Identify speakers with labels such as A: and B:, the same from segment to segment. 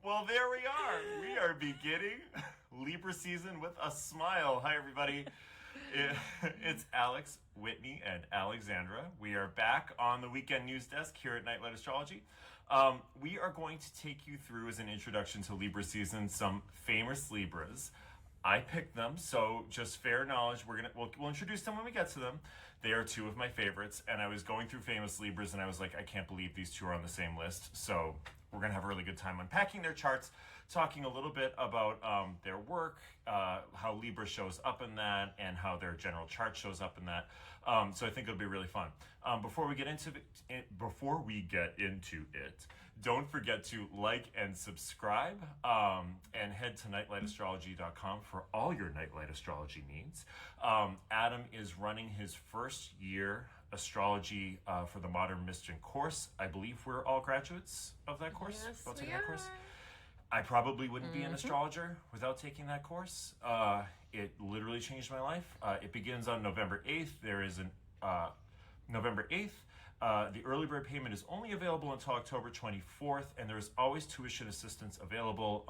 A: Well, there we are. We are beginning Libra season with a smile. Hi, everybody. It's Alex, Whitney, and Alexandra. We are back on the weekend news desk here at Nightlight Astrology. We are going to take you through, as an introduction to Libra season, some famous Libras. I picked them, so just fair knowledge. We'll introduce them when we get to them. They are two of my favorites, and I was going through famous Libras, and I was like, I can't believe these two are on the same list. So we're gonna have a really good time unpacking their charts, talking a little bit about their work, how Libra shows up in that, and how their general chart shows up in that. So I think it'll be really fun. Before we get into it, don't forget to like and subscribe, and head to nightlightastrology.com for all your nightlight astrology needs. Adam is running his first year astrology for the Modern Mystian course. I believe we're all graduates of that course.
B: Yes,
A: about taking
B: we
A: that course.
B: are.
A: I probably wouldn't be an astrologer without taking that course. It literally changed my life. It begins on November 8th. There is an November 8th. The early bird payment is only available until October 24th, and there's always tuition assistance available.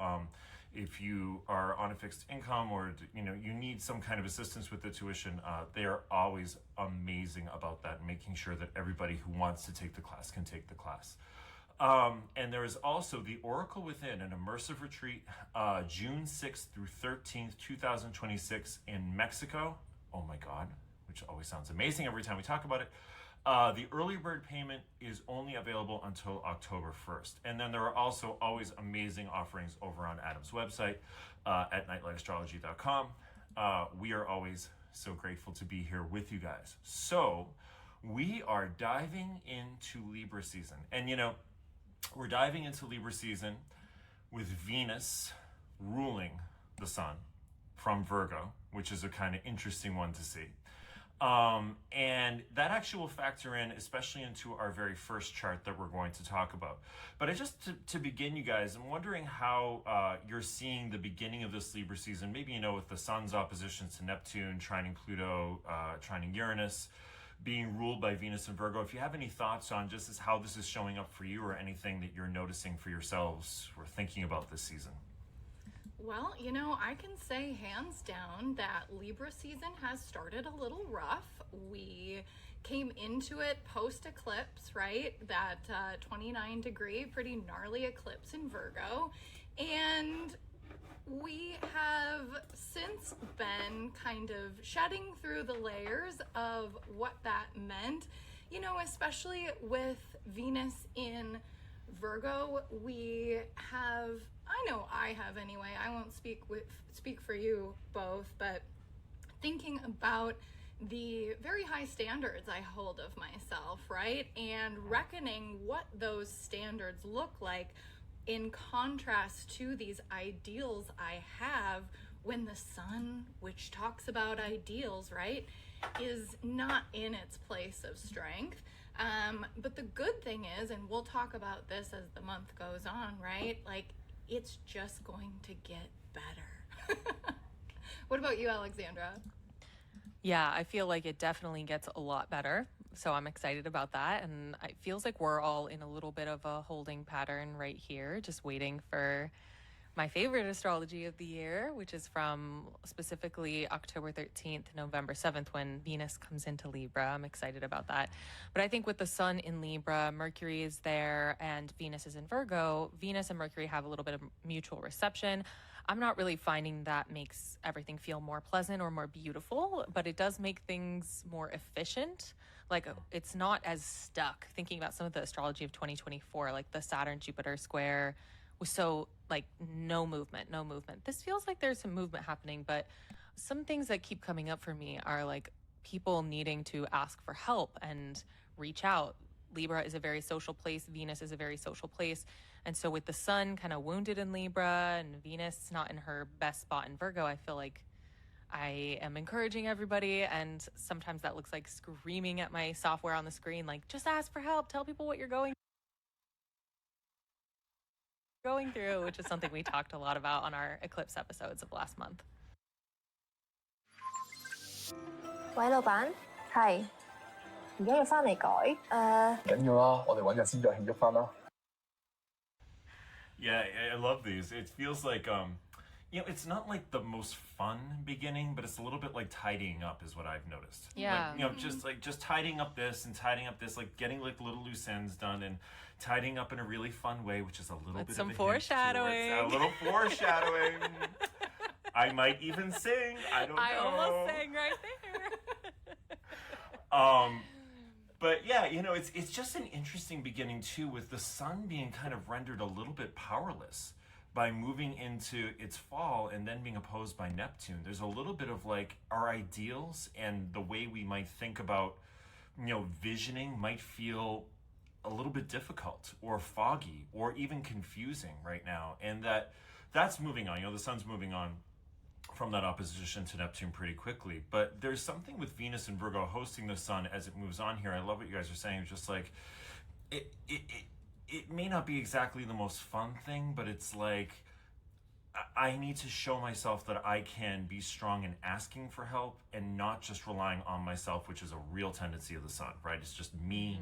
A: If you are on a fixed income or you need some kind of assistance with the tuition, they are always amazing about that, making sure that everybody who wants to take the class can take the class. And there is also the Oracle Within, an immersive retreat, June 6th through 13th, 2026 in Mexico. Oh my God, which always sounds amazing every time we talk about it. The early bird payment is only available until October 1st. And then there are also always amazing offerings over on Adam's website at nightlightastrology.com. We are always so grateful to be here with you guys. So we are diving into Libra season. And we're diving into Libra season with Venus ruling the sun from Virgo, which is a kind of interesting one to see. And that actually will factor in, especially into our very first chart that we're going to talk about. But to begin, you guys, I'm wondering how you're seeing the beginning of this Libra season, maybe, with the sun's opposition to Neptune, trining Pluto, trining Uranus, being ruled by Venus and Virgo. If you have any thoughts on just as how this is showing up for you, or anything that you're noticing for yourselves or thinking about this season.
B: Well, I can say hands down that Libra season has started a little rough. We came into it post-eclipse, right? That 29-degree, pretty gnarly eclipse in Virgo. And we have since been kind of shedding through the layers of what that meant, especially with Venus in Virgo. I have anyway, I won't speak for you both, but thinking about the very high standards I hold of myself, right? And reckoning what those standards look like in contrast to these ideals I have, when the sun, which talks about ideals, right, is not in its place of strength. But the good thing is, and we'll talk about this as the month goes on, right? Like, it's just going to get better. What about you, Alexandra?
C: Yeah, I feel like it definitely gets a lot better. So I'm excited about that. And it feels like we're all in a little bit of a holding pattern right here, just waiting for my favorite astrology of the year, which is from specifically October 13th, November 7th, when Venus comes into Libra. I'm excited about that. But I think with the sun in Libra, Mercury is there, and Venus is in Virgo. Venus and Mercury have a little bit of mutual reception. I'm not really finding that makes everything feel more pleasant or more beautiful, but it does make things more efficient. Like, it's not as stuck. Thinking about some of the astrology of 2024, like the Saturn-Jupiter square was so no movement. This feels like there's some movement happening, but some things that keep coming up for me are like people needing to ask for help and reach out. Libra is a very social place. Venus is a very social place. And so with the sun kind of wounded in Libra and Venus not in her best spot in Virgo, I feel like I am encouraging everybody. And sometimes that looks like screaming at my software on the screen, like, just ask for help. Tell people what you're going through, which is something we talked a lot about on our eclipse episodes of last month.
D: 喂，老闆，係，而家要翻嚟改，
E: 緊要啦，我哋揾日先再慶祝翻啦。
A: Yeah, I love these. It feels like, it's not like the most fun beginning, but it's a little bit like tidying up is what I've noticed.
C: Yeah.
A: Like, just tidying up this and tidying up this, like getting like little loose ends done and tidying up in a really fun way, which is a little bit
C: some
A: of a hint
C: foreshadowing.
A: towards- a little foreshadowing. I might even sing. I don't know.
C: I almost sang right there.
A: But yeah, it's just an interesting beginning too, with the sun being kind of rendered a little bit powerless by moving into its fall and then being opposed by Neptune. There's a little bit of like our ideals and the way we might think about, visioning might feel a little bit difficult or foggy or even confusing right now. And that's moving on. The sun's moving on from that opposition to Neptune pretty quickly. But there's something with Venus and Virgo hosting the sun as it moves on here. I love what you guys are saying. It's just like, it may not be exactly the most fun thing, but it's like, I need to show myself that I can be strong in asking for help and not just relying on myself, which is a real tendency of the sun, right? It's just me.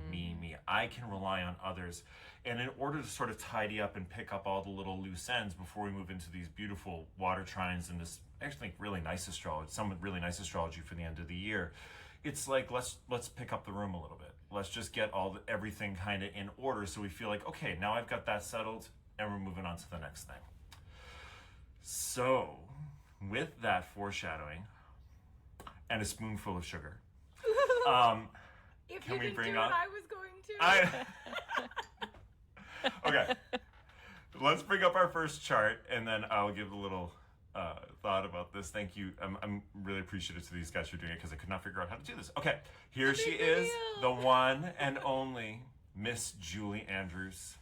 A: I can rely on others. And in order to sort of tidy up and pick up all the little loose ends before we move into these beautiful water trines and this, I actually think, really nice astrology, some really nice astrology for the end of the year, it's like, let's pick up the room a little bit. Let's just get everything kind of in order so we feel like, okay, now I've got that settled and we're moving on to the next thing. So, with that foreshadowing and a spoonful of sugar,
B: If
A: can
B: you
A: we
B: didn't
A: bring
B: do
A: up?
B: it, I was going to.
A: Okay, let's bring up our first chart, and then I'll give a little thought about this. Thank you. I'm really appreciative to these guys for doing it because I could not figure out how to do this. Okay, here she is, the one and only Miss Julie Andrews.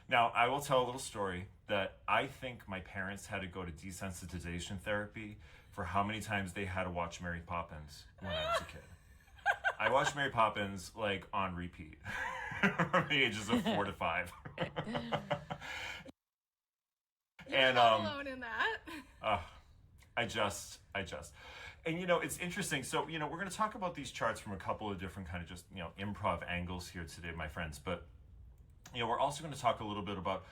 A: Now, I will tell a little story that I think my parents had to go to desensitization therapy for how many times they had to watch Mary Poppins when I was a kid. I watched Mary Poppins like on repeat from the ages of 4 to 5.
B: You're not alone in that.
A: I just. And it's interesting. So, we're going to talk about these charts from a couple of different kind of just, improv angles here today, my friends. But, we're also going to talk a little bit about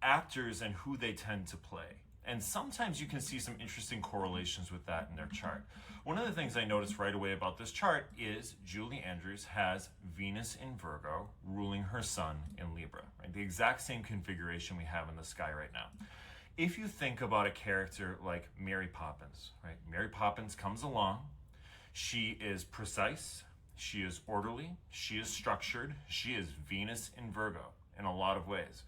A: actors and who they tend to play. And sometimes you can see some interesting correlations with that in their chart. One of the things I noticed right away about this chart is Julie Andrews has Venus in Virgo ruling her sun in Libra, right? The exact same configuration we have in the sky right now. If you think about a character like Mary Poppins, right? Mary Poppins comes along. She is precise. She is orderly. She is structured. She is Venus in Virgo in a lot of ways.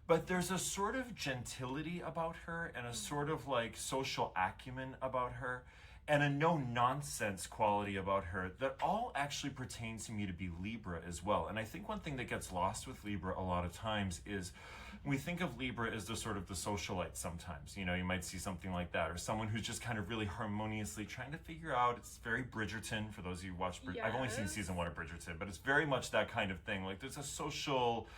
A: But there's a sort of gentility about her and a sort of like social acumen about her and a no-nonsense quality about her that all actually pertains to me to be Libra as well. And I think one thing that gets lost with Libra a lot of times is we think of Libra as the sort of the socialite sometimes. You might see something like that, or someone who's just kind of really harmoniously trying to figure out. It's very Bridgerton, for those of you who watch I've only seen season 1 of Bridgerton, but it's very much that kind of thing. Like there's a social,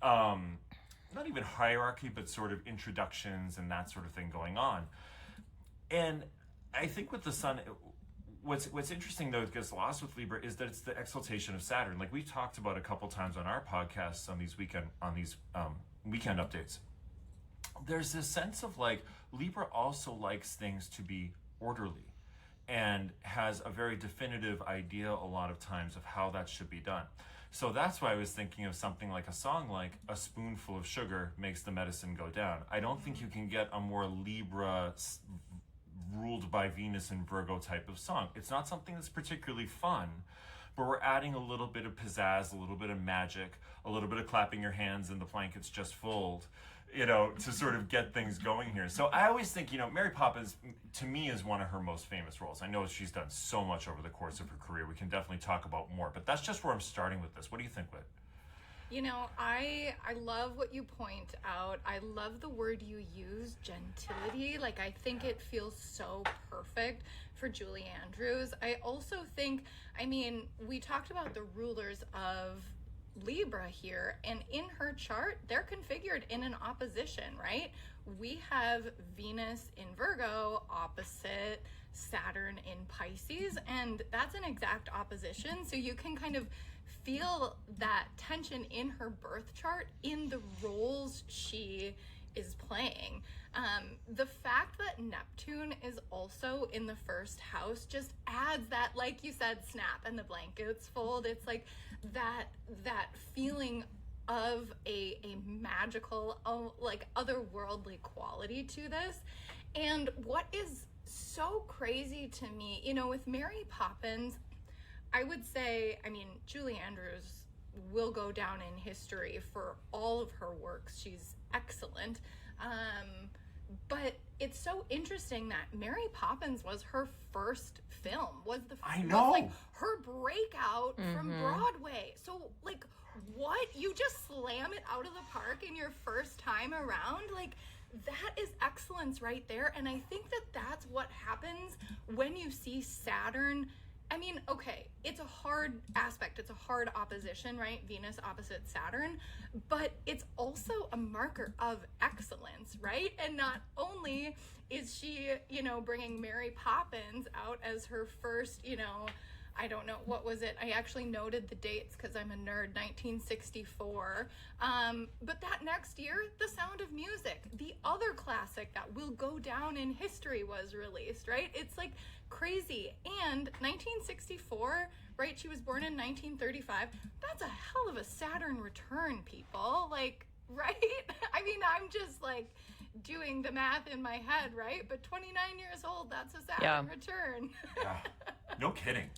A: not even hierarchy, but sort of introductions and that sort of thing going on. And I think with the sun, what's interesting though, it gets lost with Libra, is that it's the exaltation of Saturn. Like we talked about a couple times on our podcasts on these weekend updates. There's this sense of like Libra also likes things to be orderly and has a very definitive idea a lot of times of how that should be done. So that's why I was thinking of something like a song like "A spoonful of sugar makes the medicine go down." I don't think you can get a more Libra ruled by Venus and Virgo type of song. It's not something that's particularly fun, but we're adding a little bit of pizzazz, a little bit of magic, a little bit of clapping your hands and the blankets just fold, to sort of get things going here. So I always think, Mary Poppins, to me, is one of her most famous roles. I know she's done so much over the course of her career. We can definitely talk about more, but that's just where I'm starting with this. What do you think, Whit?
B: I love what you point out. I love the word you use, gentility. Like, I think it feels so perfect for Julie Andrews. I also think, we talked about the rulers of Libra here, and in her chart, they're configured in an opposition, right? We have Venus in Virgo opposite Saturn in Pisces, and that's an exact opposition. So you can kind of feel that tension in her birth chart in the roles she is playing. The fact that Neptune is also in the first house just adds that, like you said, snap and the blankets fold. It's like that feeling of a magical, like otherworldly quality to this. And what is so crazy to me, you know, with Mary Poppins, I would say, I mean, Julie Andrews will go down in history for all of her works. She's excellent. But it's so interesting that Mary Poppins was her first film, was like her breakout from Broadway. So like, what? You just slam it out of the park in your first time around? Like, that is excellence right there. And I think that that's what happens when you see Saturn. I mean, okay, it's a hard aspect. It's a hard opposition, right? Venus opposite Saturn, but it's also a marker of excellence, right? And not only is she, you know, bringing Mary Poppins out as her first, you know, I don't know, what was it? I actually noted the dates because I'm a nerd, 1964. But that next year, The Sound of Music, the other classic that will go down in history, was released, right? It's like crazy. And 1964, right? She was born in 1935. That's a hell of a Saturn return, people. Like, right? I mean, I'm just like doing the math in my head, right? But 29 years old, that's a Saturn return.
A: Yeah. No kidding.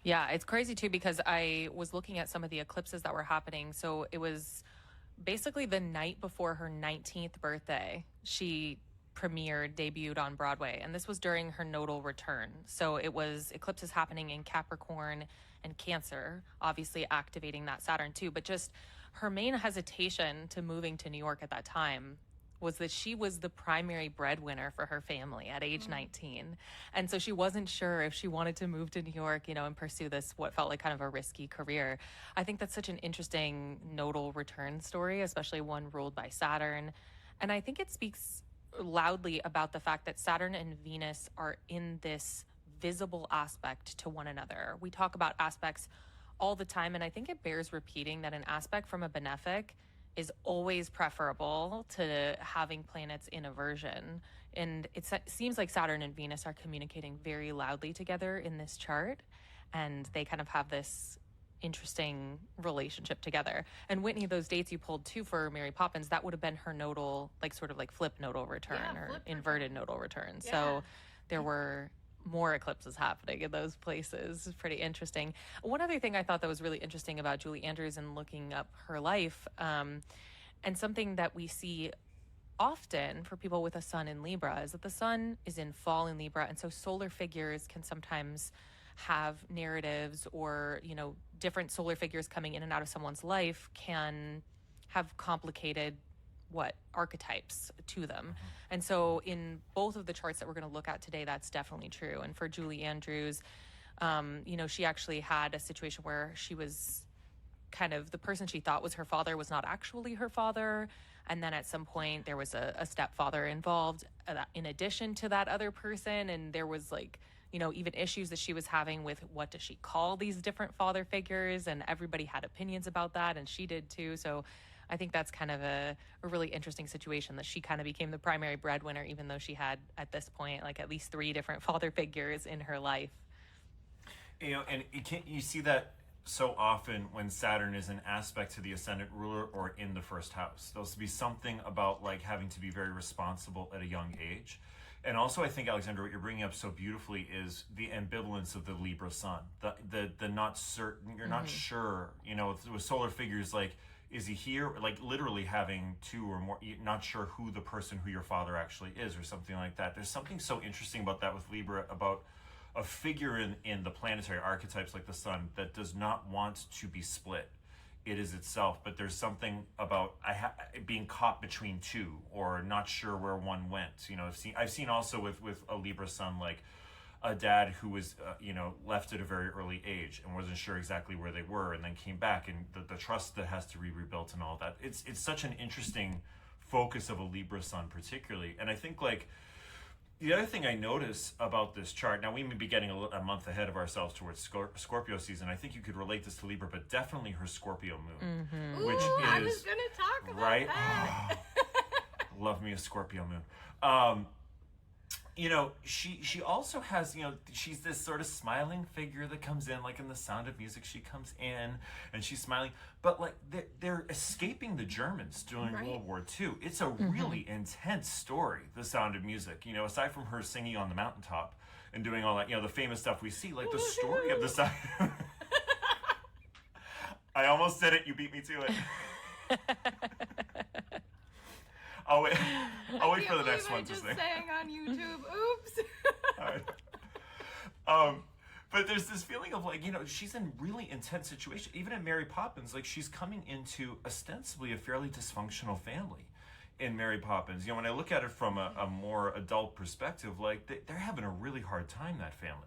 C: Yeah, it's crazy too because I was looking at some of the eclipses that were happening. So it was basically the night before her 19th birthday. She debuted on Broadway, and this was during her nodal return. So it was eclipses happening in Capricorn and Cancer, obviously activating that Saturn too. But just her main hesitation to moving to New York at that time was that she was the primary breadwinner for her family at age 19. And so she wasn't sure if she wanted to move to New York, you know, and pursue this, what felt like kind of a risky career. I think that's such an interesting nodal return story, especially one ruled by Saturn. And I think it speaks loudly about the fact that Saturn and Venus are in this visible aspect to one another. We talk about aspects all the time, and I think it bears repeating that an aspect from a benefic is always preferable to having planets in aversion. And it seems like Saturn and Venus are communicating very loudly together in this chart, and they kind of have this interesting relationship together. And Whitney, those dates you pulled too for Mary Poppins, that would have been her nodal, like sort of like flip nodal return or inverted nodal return. Yeah. So there were more eclipses happening in those places. It's pretty interesting. One other thing I thought that was really interesting about Julie Andrews and looking up her life, and something that we see often for people with a sun in Libra, is that the sun is in fall in Libra, and so solar figures can sometimes have narratives, or, you know, different solar figures coming in and out of someone's life can have complicated archetypes to them. And so in both of the charts that we're going to look at today, that's definitely true. And for Julie Andrews, you know, she actually had a situation where she was kind of, the person she thought was her father was not actually her father. And then at some point there was a stepfather involved in addition to that other person. And there was, like, you know, even issues that she was having with what does she call these different father figures, and everybody had opinions about that, and she did too. So I think that's kind of a really interesting situation, that she kind of became the primary breadwinner, even though she had at this point like at least 3 different father figures in her life.
A: You know, and you see that so often when Saturn is an aspect to the ascendant ruler or in the first house. There'll be something about like having to be very responsible at a young age. And also, I think, Alexandra, what you're bringing up so beautifully is the ambivalence of the Libra sun, the not certain, you're not sure, you know, with solar figures, like, is he here? Like literally having 2 or more, you're not sure who the person, who your father actually is, or something like that. There's something so interesting about that with Libra, about a figure in the planetary archetypes like the sun that does not want to be split. it is itself, but there's something about being caught between two or not sure where one went. You know, I've seen also with a Libra sun, like a dad who was left at a very early age and wasn't sure exactly where they were, and then came back, and the trust that has to be rebuilt and all that. It's such an interesting focus of a Libra sun particularly. And I think, like, the other thing I notice about this chart, now we may be getting a month ahead of ourselves towards Scorpio season. I think you could relate this to Libra, but definitely her Scorpio moon, which is,
B: I was gonna talk about
A: right?
B: that.
A: Love me a Scorpio moon. She also has, she's this sort of smiling figure that comes in, like in The Sound of Music. She comes in and she's smiling, but like they're escaping the Germans during World War II. It's a really intense story, The Sound of Music. Aside from her singing on the mountaintop and doing all that, the famous stuff we see, like the story of the Sound. I almost did it. You beat me to it. I'll wait for the next one to sing.
B: Saying on YouTube, oops.
A: All right. But there's this feeling of like, she's in really intense situation. Even in Mary Poppins, like she's coming into ostensibly a fairly dysfunctional family in Mary Poppins. When I look at it from a more adult perspective, like they're having a really hard time, that family.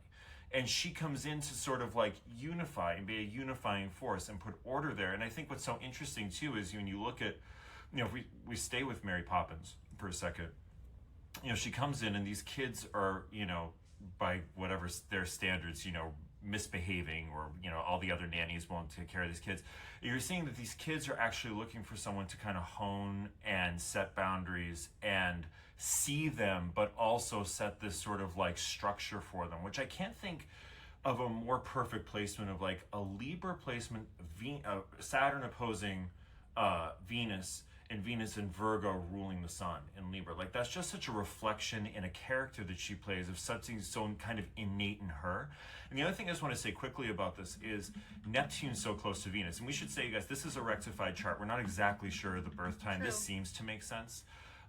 A: And she comes in to sort of like unify and be a unifying force and put order there. And I think what's so interesting too is when you look at, if we stay with Mary Poppins for a second, she comes in and these kids are, by whatever their standards, misbehaving, or, all the other nannies won't take care of these kids. You're seeing that these kids are actually looking for someone to kind of hone and set boundaries and see them, but also set this sort of like structure for them, which I can't think of a more perfect placement of like a Libra placement, Saturn opposing Venus, and Venus and Virgo ruling the sun in Libra. Like that's just such a reflection in a character that she plays of something so kind of innate in her. And the other thing I just want to say quickly about this is Neptune's so close to Venus. And we should say, you guys, this is a rectified chart. We're not exactly sure of the birth time.
B: True.
A: This seems to make sense,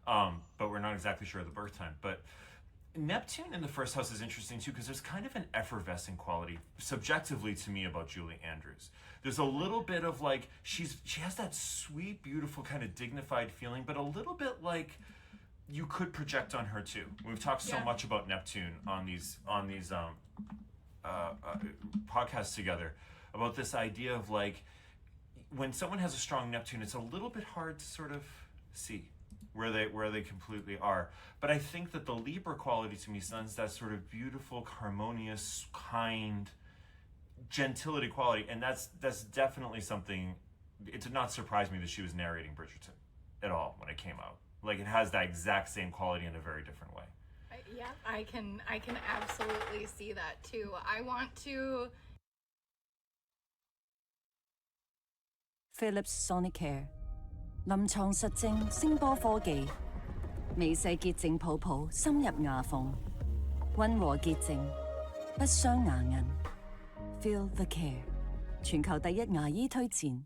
A: but we're not exactly sure of the birth time. But Neptune in the first house is interesting too, because there's kind of an effervescent quality, subjectively to me, about Julie Andrews. There's a little bit of like, she has that sweet, beautiful, kind of dignified feeling, but a little bit like you could project on her too. We've talked so much about Neptune on these podcasts together, about this idea of like, when someone has a strong Neptune, it's a little bit hard to sort of see where they completely are. But I think that the Libra quality to me sends that sort of beautiful, harmonious, kind, gentility quality, and that's definitely something. It did not surprise me that she was narrating Bridgerton at all when it came out. Like it has that exact same quality in a very different way.
B: Yeah, I can absolutely see that too. I want to.
E: Philips Sonicare 臨床實證聲波科技，微細潔淨泡泡深入牙縫，溫和潔淨，不傷牙齦。Feel the care， 全球第一牙醫推薦。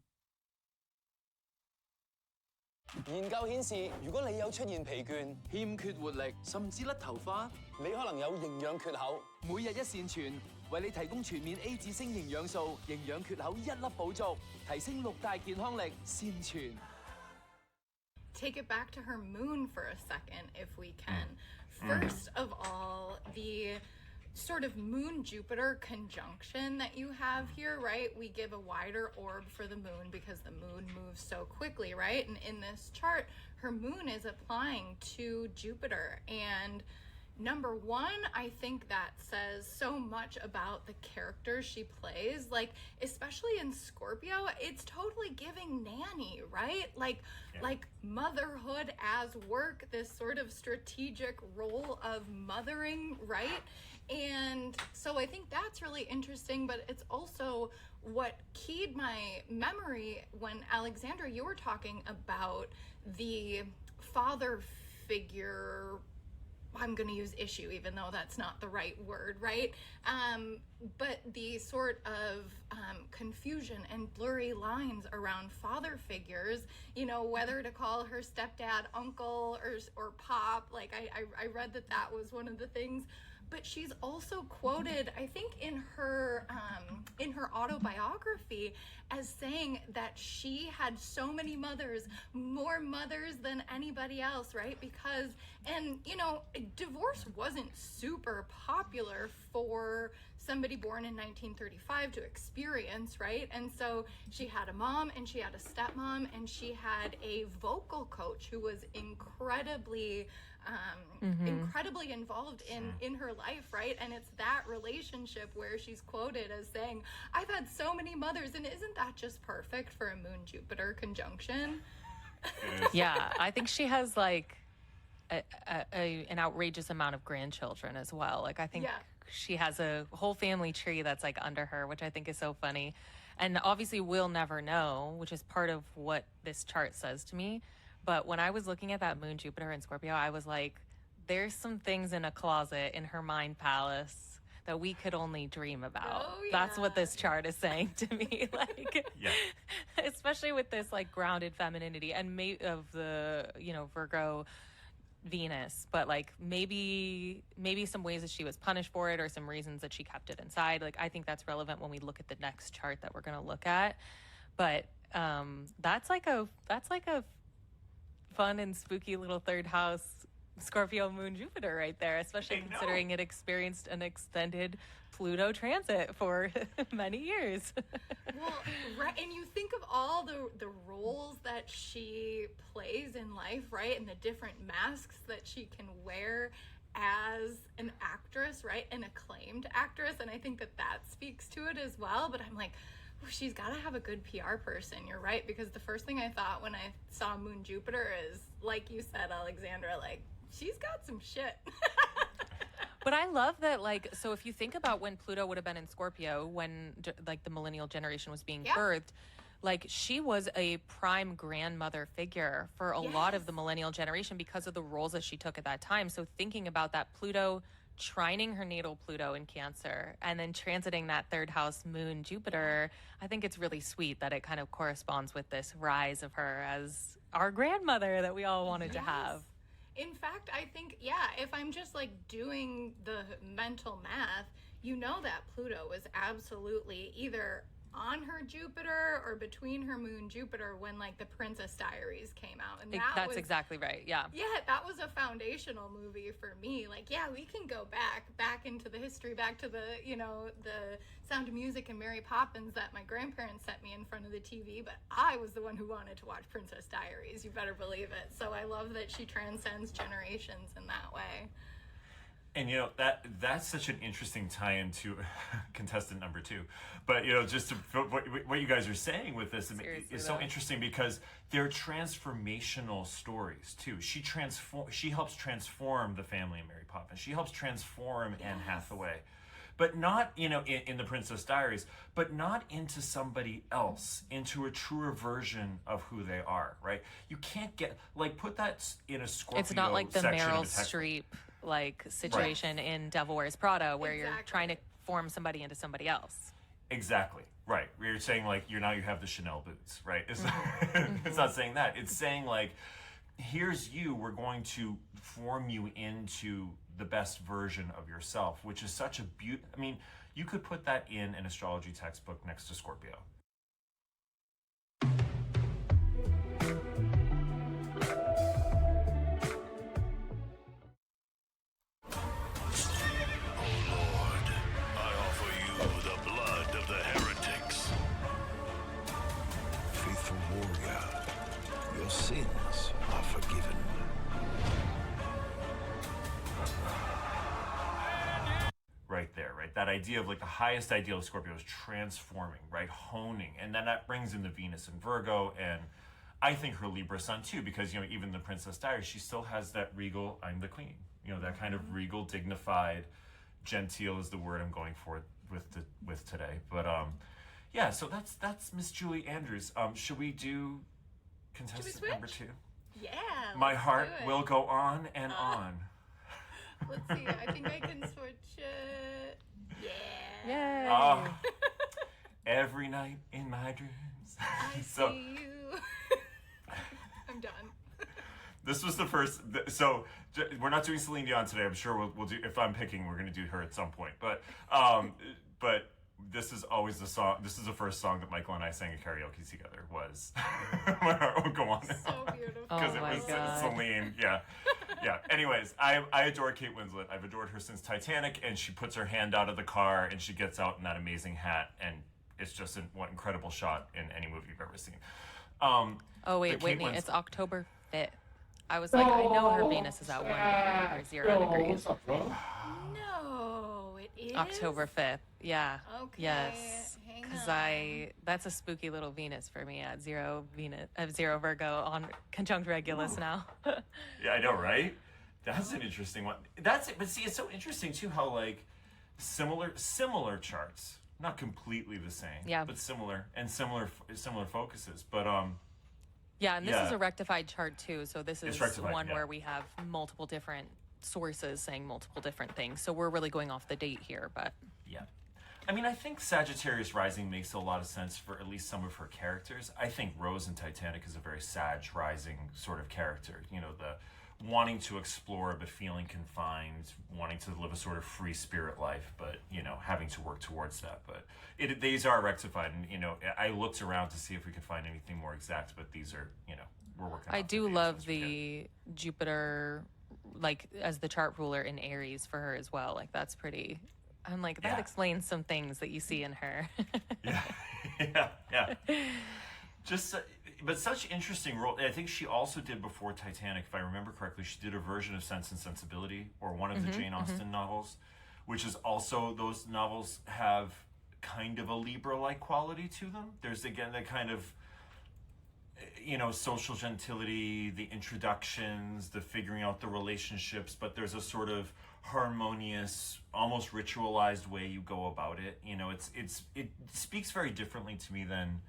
F: 研究顯示，如果你有出現疲倦、欠缺活力，甚至甩頭髮，你可能有營養缺口。每日一善全，為你提供全面 A 至星營養素，營養缺口一粒補足，提升6大健康力。善全。
B: Take it back to her moon for a second, if we can. First of all, the sort of moon-Jupiter conjunction that you have here, right? We give a wider orb for the moon because the moon moves so quickly, right? And in this chart, her moon is applying to Jupiter. And number one, I think that says so much about the character she plays. Like, especially in Scorpio, it's totally giving nanny, right? Like motherhood as work, this sort of strategic role of mothering, right? And so I think that's really interesting, but it's also what keyed my memory when, Alexandra, you were talking about the father figure. I'm going to use issue, even though that's not the right word, right? But the sort of confusion and blurry lines around father figures, whether to call her stepdad uncle or pop. Like I read that was one of the things. but she's also quoted, I think, in her autobiography as saying that she had so many mothers, more mothers than anybody else, right? Because, and you know, divorce wasn't super popular for somebody born in 1935 to experience, right? And so she had a mom and she had a stepmom and she had a vocal coach who was incredibly involved in her life, right? And it's that relationship where she's quoted as saying, I've had so many mothers, and isn't that just perfect for a Moon Jupiter conjunction?
C: Yeah, I think she has like an outrageous amount of grandchildren as well. Like I think she has a whole family tree that's like under her, which I think is so funny. And obviously we'll never know, which is part of what this chart says to me. But when I was looking at that Moon Jupiter in Scorpio, I was like, there's some things in a closet in her mind palace that we could only dream about.
B: Oh, yeah.
C: That's what this chart is saying to me. Like, especially with this like grounded femininity and of the, you know, Virgo Venus, but like maybe some ways that she was punished for it or some reasons that she kept it inside. Like I think that's relevant when we look at the next chart that we're going to look at. But that's like a fun and spooky little third house Scorpio Moon Jupiter right there, especially considering it experienced an extended Pluto transit for many years.
B: Well, right, and you think of all the roles that she plays in life, right? And the different masks that she can wear as an actress, right? An acclaimed actress. And I think that speaks to it as well. But I'm like, she's got to have a good PR person. You're right. Because the first thing I thought when I saw Moon Jupiter is, like you said, Alexandra, like, she's got some shit.
C: But I love that, like, so if you think about when Pluto would have been in Scorpio, when like the millennial generation was being birthed, like she was a prime grandmother figure for a lot of the millennial generation because of the roles that she took at that time. So thinking about that Pluto trining her natal Pluto in Cancer and then transiting that third house Moon Jupiter, I think it's really sweet that it kind of corresponds with this rise of her as our grandmother that we all wanted to have.
B: In fact, I think, if I'm just like doing the mental math, you know that Pluto was absolutely either on her Jupiter or between her Moon Jupiter when like the Princess Diaries came out. And
C: that's exactly right. Yeah,
B: that was a foundational movie for me. Like, we can go back into the history, back to the, you know, the Sound of Music and Mary Poppins that my grandparents set me in front of the TV, but I was the one who wanted to watch Princess Diaries. You better believe it. So I love that she transcends generations in that way.
A: And you know that's such an interesting tie-in to contestant number 2, but you know just what you guys are saying with this is so interesting because they're transformational stories too. She helps transform the family in Mary Poppins. She helps transform Anne Hathaway, but not in the Princess Diaries, but not into somebody else, into a truer version of who they are. Right? You can't put that in a Scorpio.
C: It's not like the
A: section
C: Meryl
A: of a textbook.
C: Streep like situation in Devil Wears Prada where you're trying to form somebody into somebody else.
A: Exactly. Right. You're saying like you have the Chanel boots, right? It's, it's not saying that. It's saying like, here's you, we're going to form you into the best version of yourself, which is such a I mean, you could put that in an astrology textbook next to Scorpio.
G: Sins are forgiven.
A: Right there, right? That idea of like the highest ideal of Scorpio is transforming, right? Honing. And then that brings in the Venus and Virgo, and I think her Libra sun too, because even the Princess Diaries, she still has that regal, I'm the queen. That kind of regal, dignified, genteel is the word I'm going for with today. But so that's Miss Julie Andrews. Should we do contestant number 2?
B: Yeah.
A: My heart will go on and on.
B: Let's see. I think I can switch it.
C: Yay.
A: Every night in my dreams.
B: I see you. I'm done.
A: This was the first. So we're not doing Celine Dion today. I'm sure we'll do. If I'm picking, we're going to do her at some point. But this is always the song. This is the first song that Michael and I sang at karaoke together. Was "My Heart Won't Go On"
B: So beautiful.
A: because
C: Oh
A: it
C: my
A: was
C: God.
A: Celine. Yeah. Anyways, I adore Kate Winslet. I've adored her since Titanic, and she puts her hand out of the car and she gets out in that amazing hat, and it's just one incredible shot in any movie you've ever seen.
C: Oh wait,
A: but Kate
C: Whitney,
A: Winslet-
C: it's October 5th. I was like, I know her Venus is at 1 degree or 0 degrees.
B: No, it is
C: October 5th. Yeah.
B: Okay.
C: Yes.
B: Hang
C: Because
B: on.
C: that's a spooky little Venus for me at 0 Virgo on conjunct Regulus now.
A: Yeah, I know, right? That's an interesting one. That's it. But see, it's so interesting too how like similar charts, not completely the same,
C: Yeah.
A: but similar focuses. But
C: Yeah, and this
A: Yeah.
C: is a rectified chart too. So this is
A: rectified,
C: one
A: yeah.
C: where we have multiple different sources saying multiple different things. So we're really going off the date here, but
A: yeah. I mean, I think Sagittarius rising makes a lot of sense for at least some of her characters. I think Rose in Titanic is a very Sag rising sort of character. You know, the wanting to explore but feeling confined, wanting to live a sort of free spirit life, but, you know, having to work towards that. But these are rectified, and, you know, I looked around to see if we could find anything more exact, but these are, you know, we're working
C: I
A: off
C: do
A: the dates
C: love
A: as we can.
C: the Jupiter, like as the chart ruler in Aries for her as well. Like that's pretty. I'm like that
A: Yeah.
C: explains some things that you see in her.
A: Yeah. Just, but such interesting role. I think she also did before Titanic, if I remember correctly. She did a version of Sense and Sensibility, or one of the Jane Austen novels, which is also, those novels have kind of a Libra-like quality to them. There's again that kind of, you know, social gentility, the introductions, the figuring out the relationships, but there's a sort of harmonious, almost ritualized way you go about it. You know, it speaks very differently to me than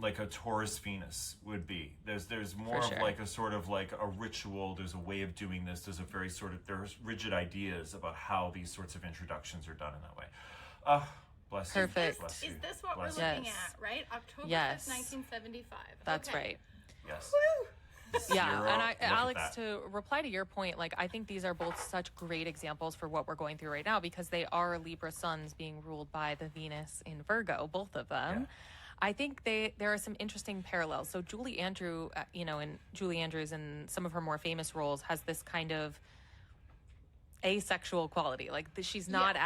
A: like a Taurus Venus would be. There's more
C: For
A: of
C: sure.
A: like a sort of like a ritual. There's a way of doing this. There's a very sort of, there's rigid ideas about how these sorts of introductions are done in that way. Bless you.
C: Perfect.
A: Bless you.
B: Is this what
A: Bless
B: we're
A: you.
B: looking
C: Yes.
B: at, right? October
C: Yes.
B: 5th, 1975.
C: That's
B: Okay.
C: right.
A: Yes.
B: Woo!
C: Yeah,
A: Zero.
C: and
A: Look at
C: Alex,
A: that.
C: to reply to your point, like I think these are both such great examples for what we're going through right now because they are Libra suns being ruled by the Venus in Virgo, both of them.
A: Yeah.
C: I think there are some interesting parallels. So Julie Andrews in some of her more famous roles has this kind of asexual quality. Like she's not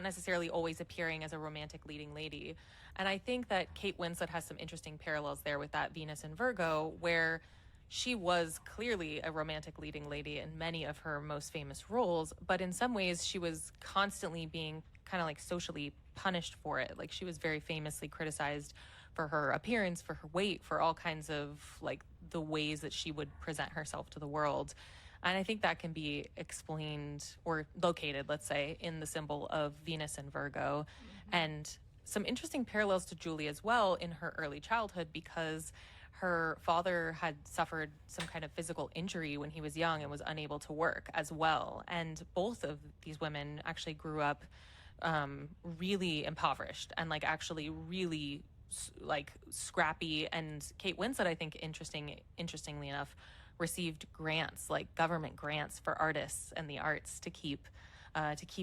C: necessarily always appearing as a romantic leading lady. And I think that Kate Winslet has some interesting parallels there with that Venus in Virgo, where she was clearly a romantic leading lady in many of her most famous roles, but in some ways she was constantly being kind of like socially punished for it. Like she was very famously criticized for her appearance, for her weight, for all kinds of like the ways that she would present herself to the world. And I think that can be explained or located, let's say, in the symbol of Venus and Virgo. And some interesting parallels to Julie as well in her early childhood because her father had suffered some kind of physical injury when he was young and was unable to work as well. And both of these women actually grew up really impoverished and like actually really like scrappy. And Kate Winslet, I think, interestingly enough, received grants, like government grants for artists and the arts to keep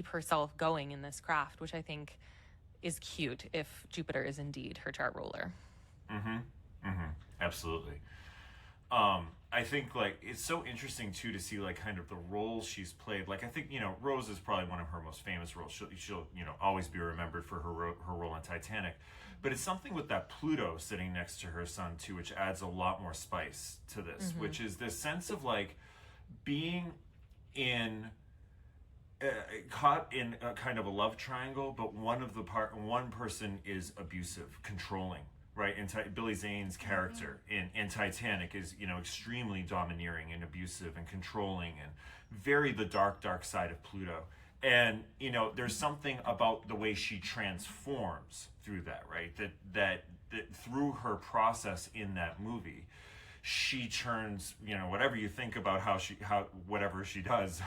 C: herself going in this craft, which I think is cute if Jupiter is indeed her chart ruler.
A: Absolutely. I think like it's so interesting too to see like kind of the roles she's played. Like I think, you know, Rose is probably one of her most famous roles. She'll you know always be remembered for her role on Titanic. But it's something with that Pluto sitting next to her sun too, which adds a lot more spice to this, which is this sense of like being in caught in a kind of a love triangle, but one person is abusive, controlling. Right, Billy Zane's character in Titanic is, you know, extremely domineering and abusive and controlling and very the dark side of Pluto. And, you know, there's something about the way she transforms through that, right? That through her process in that movie, she turns, you know, whatever you think about whatever she does.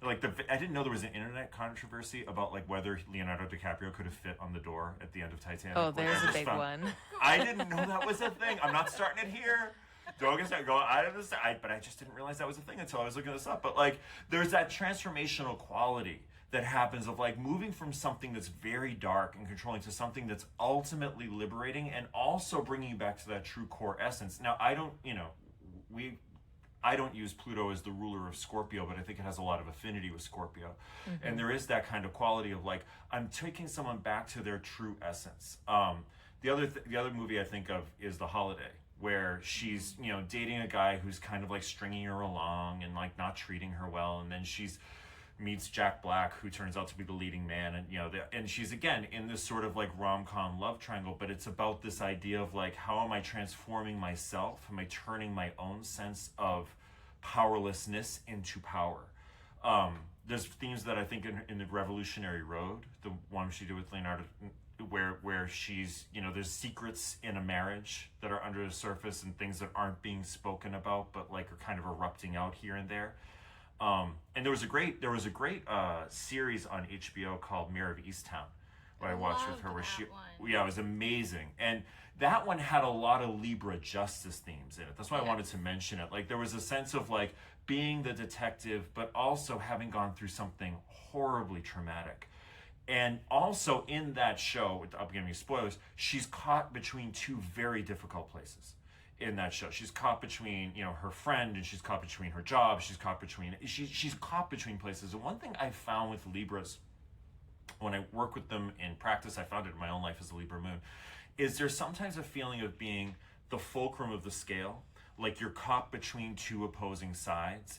A: Like I didn't know there was an internet controversy about like whether Leonardo DiCaprio could have fit on the door at the end of Titanic.
C: Oh,
A: Like,
C: there's
A: I
C: a
A: just
C: big
A: found-
C: one.
A: I didn't know that was a thing. I'm not starting it here. Don't get started. Go out of this. But I just didn't realize that was a thing until I was looking this up. But like, there's that transformational quality that happens of like moving from something that's very dark and controlling to something that's ultimately liberating and also bringing you back to that true core essence. Now, I don't use Pluto as the ruler of Scorpio, but I think it has a lot of affinity with Scorpio. Mm-hmm. And there is that kind of quality of like, I'm taking someone back to their true essence. The other movie I think of is The Holiday, where she's, dating a guy who's kind of like stringing her along and like not treating her well. And then meets Jack Black, who turns out to be the leading man, and and she's again in this sort of like rom-com love triangle, but it's about this idea of like, how am I transforming myself? Am I turning my own sense of powerlessness into power? There's themes that I think in the Revolutionary Road, the one she did with Leonardo, where she's, there's secrets in a marriage that are under the surface and things that aren't being spoken about, but like are kind of erupting out here and there. And there was a great series on HBO called Mayor of Easttown, where I watched with her, where it was amazing. And that one had a lot of Libra justice themes in it. That's why I wanted to mention it. Like, there was a sense of like being the detective, but also having gone through something horribly traumatic. And also in that show, without giving you spoilers, she's caught between two very difficult places. In that show, she's caught between her friend, and she's caught between her job. She's caught between places. And one thing I found with Libras, when I work with them in practice, I found it in my own life as a Libra moon, is there's sometimes a feeling of being the fulcrum of the scale, like you're caught between two opposing sides,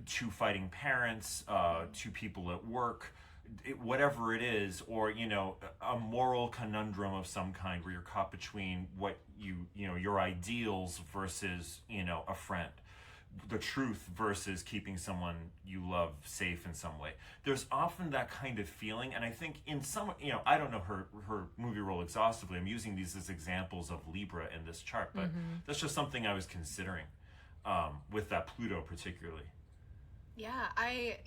A: two fighting parents, two people at work, whatever it is, or a moral conundrum of some kind, where you're caught between what your ideals versus a friend, the truth versus keeping someone you love safe in some way. There's often that kind of feeling, and I think in some, I don't know her movie role exhaustively. I'm using these as examples of Libra in this chart, but that's just something I was considering with that Pluto particularly.
B: Yeah, I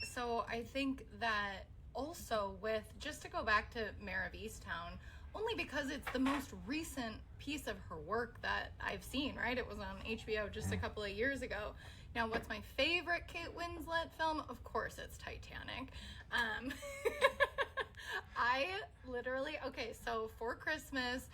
B: think that also with, just to go back to Mare of Easttown, only because it's the most recent piece of her work that I've seen, right? It was on HBO just a couple of years ago. Now, what's my favorite Kate Winslet film? Of course, it's Titanic. So for Christmas,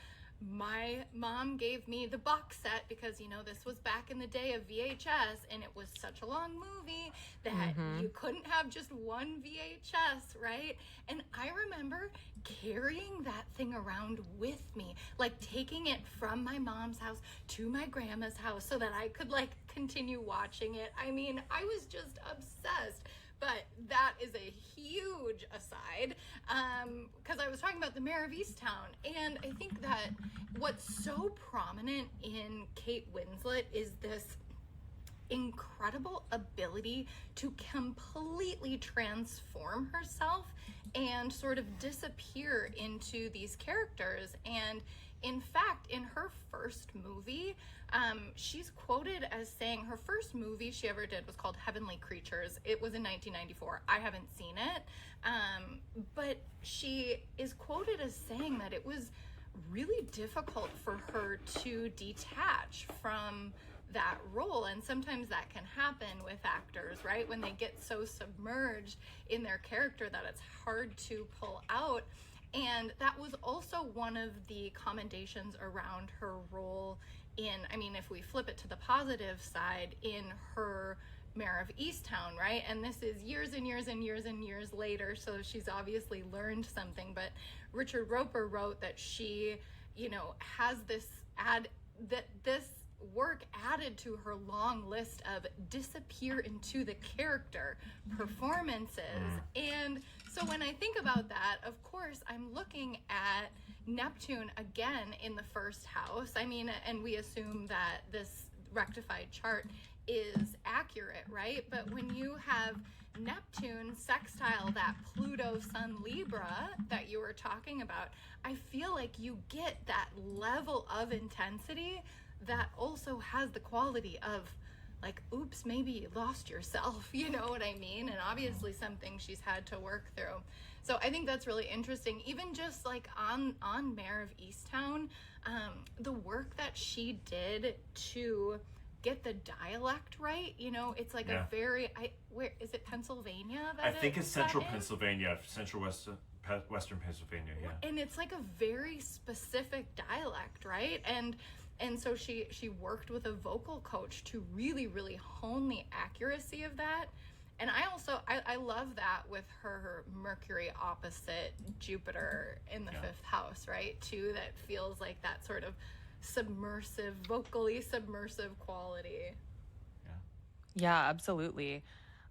B: my mom gave me the box set because, this was back in the day of VHS, and it was such a long movie that you couldn't have just one VHS, right? And I remember carrying that thing around with me, like taking it from my mom's house to my grandma's house so that I could like continue watching it. I mean, I was just obsessed. But that is a huge aside, because I was talking about the Mare of Easttown, and I think that what's so prominent in Kate Winslet is this incredible ability to completely transform herself and sort of disappear into these characters. And in fact, in her first movie, she's quoted as saying, her first movie she ever did was called Heavenly Creatures. It was in 1994. I haven't seen it, but she is quoted as saying that it was really difficult for her to detach from that role. And sometimes that can happen with actors, right? When they get so submerged in their character that it's hard to pull out. And that was also one of the commendations around her role in, if we flip it to the positive side, in her Mare of Easttown, right? And this is years and years and years and years later, so she's obviously learned something. But Richard Roper wrote that she, has this work added to her long list of disappear into the character performances. And so when I think about that, of course, I'm looking at Neptune again in the first house. And we assume that this rectified chart is accurate, right? But when you have Neptune sextile that Pluto Sun Libra that you were talking about, I feel like you get that level of intensity that also has the quality of like, oops, maybe you lost yourself, you know what I mean? And obviously something she's had to work through. So I think that's really interesting. Even just like on Mare of Easttown, the work that she did to get the dialect right. You know, it's like a very, where is it, Pennsylvania?
A: I think it's central
B: that is?
A: Pennsylvania, central western Pennsylvania, yeah.
B: And it's like a very specific dialect, right? And so she worked with a vocal coach to really, really hone the accuracy of that. And I love that with her Mercury opposite Jupiter in the fifth house, right? Too, that feels like that sort of submersive, vocally submersive quality.
C: Yeah, absolutely.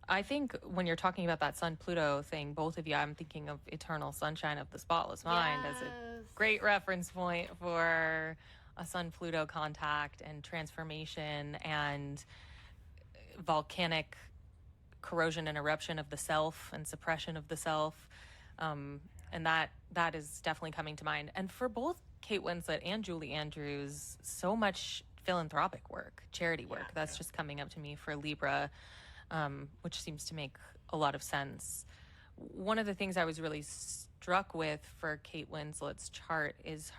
C: I think when you're talking about that Sun-Pluto thing, both of you, I'm thinking of Eternal Sunshine of the Spotless Mind as a great reference point for a Sun-Pluto contact and transformation and volcanic corrosion and eruption of the self and suppression of the self. And that is definitely coming to mind. And for both Kate Winslet and Julie Andrews, so much philanthropic work, charity work. That's just coming up to me for Libra, which seems to make a lot of sense. One of the things I was really struck with for Kate Winslet's chart is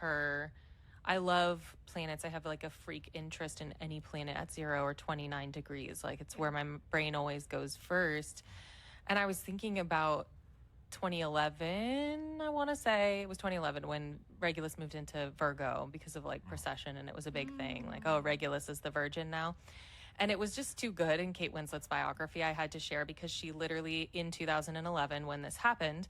C: I love planets. I have like a freak interest in any planet at 0 or 29 degrees. Like it's where my brain always goes first. And I was thinking about 2011, I want to say it was 2011 when Regulus moved into Virgo because of like precession, and it was a big thing. Like, oh, Regulus is the Virgin now. And it was just too good in Kate Winslet's biography I had to share, because she literally in 2011, when this happened,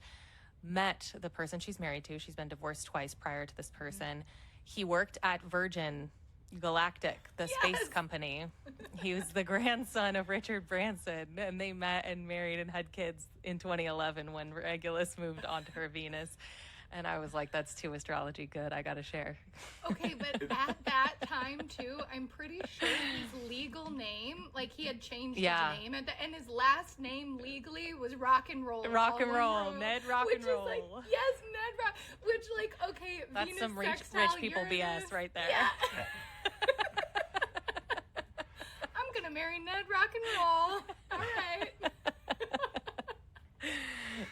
C: met the person she's married to. She's been divorced twice prior to this person. He worked at Virgin Galactic, the space company. He was the grandson of Richard Branson, and they met and married and had kids in 2011 when Regulus moved onto her Venus. And I was like, that's too astrology good. I got to share.
B: Okay, but at that time, too, I'm pretty sure his legal name, like he had changed his name, and his last name legally was Rock and Roll.
C: Rock and Roll. Ned Rock and Roll.
B: Which is like, yes, Ned Rock. Which, like, okay,
C: that's
B: Venus
C: some rich people
B: Uranus.
C: BS right there.
B: Yeah. I'm going to marry Ned Rock and Roll. All right.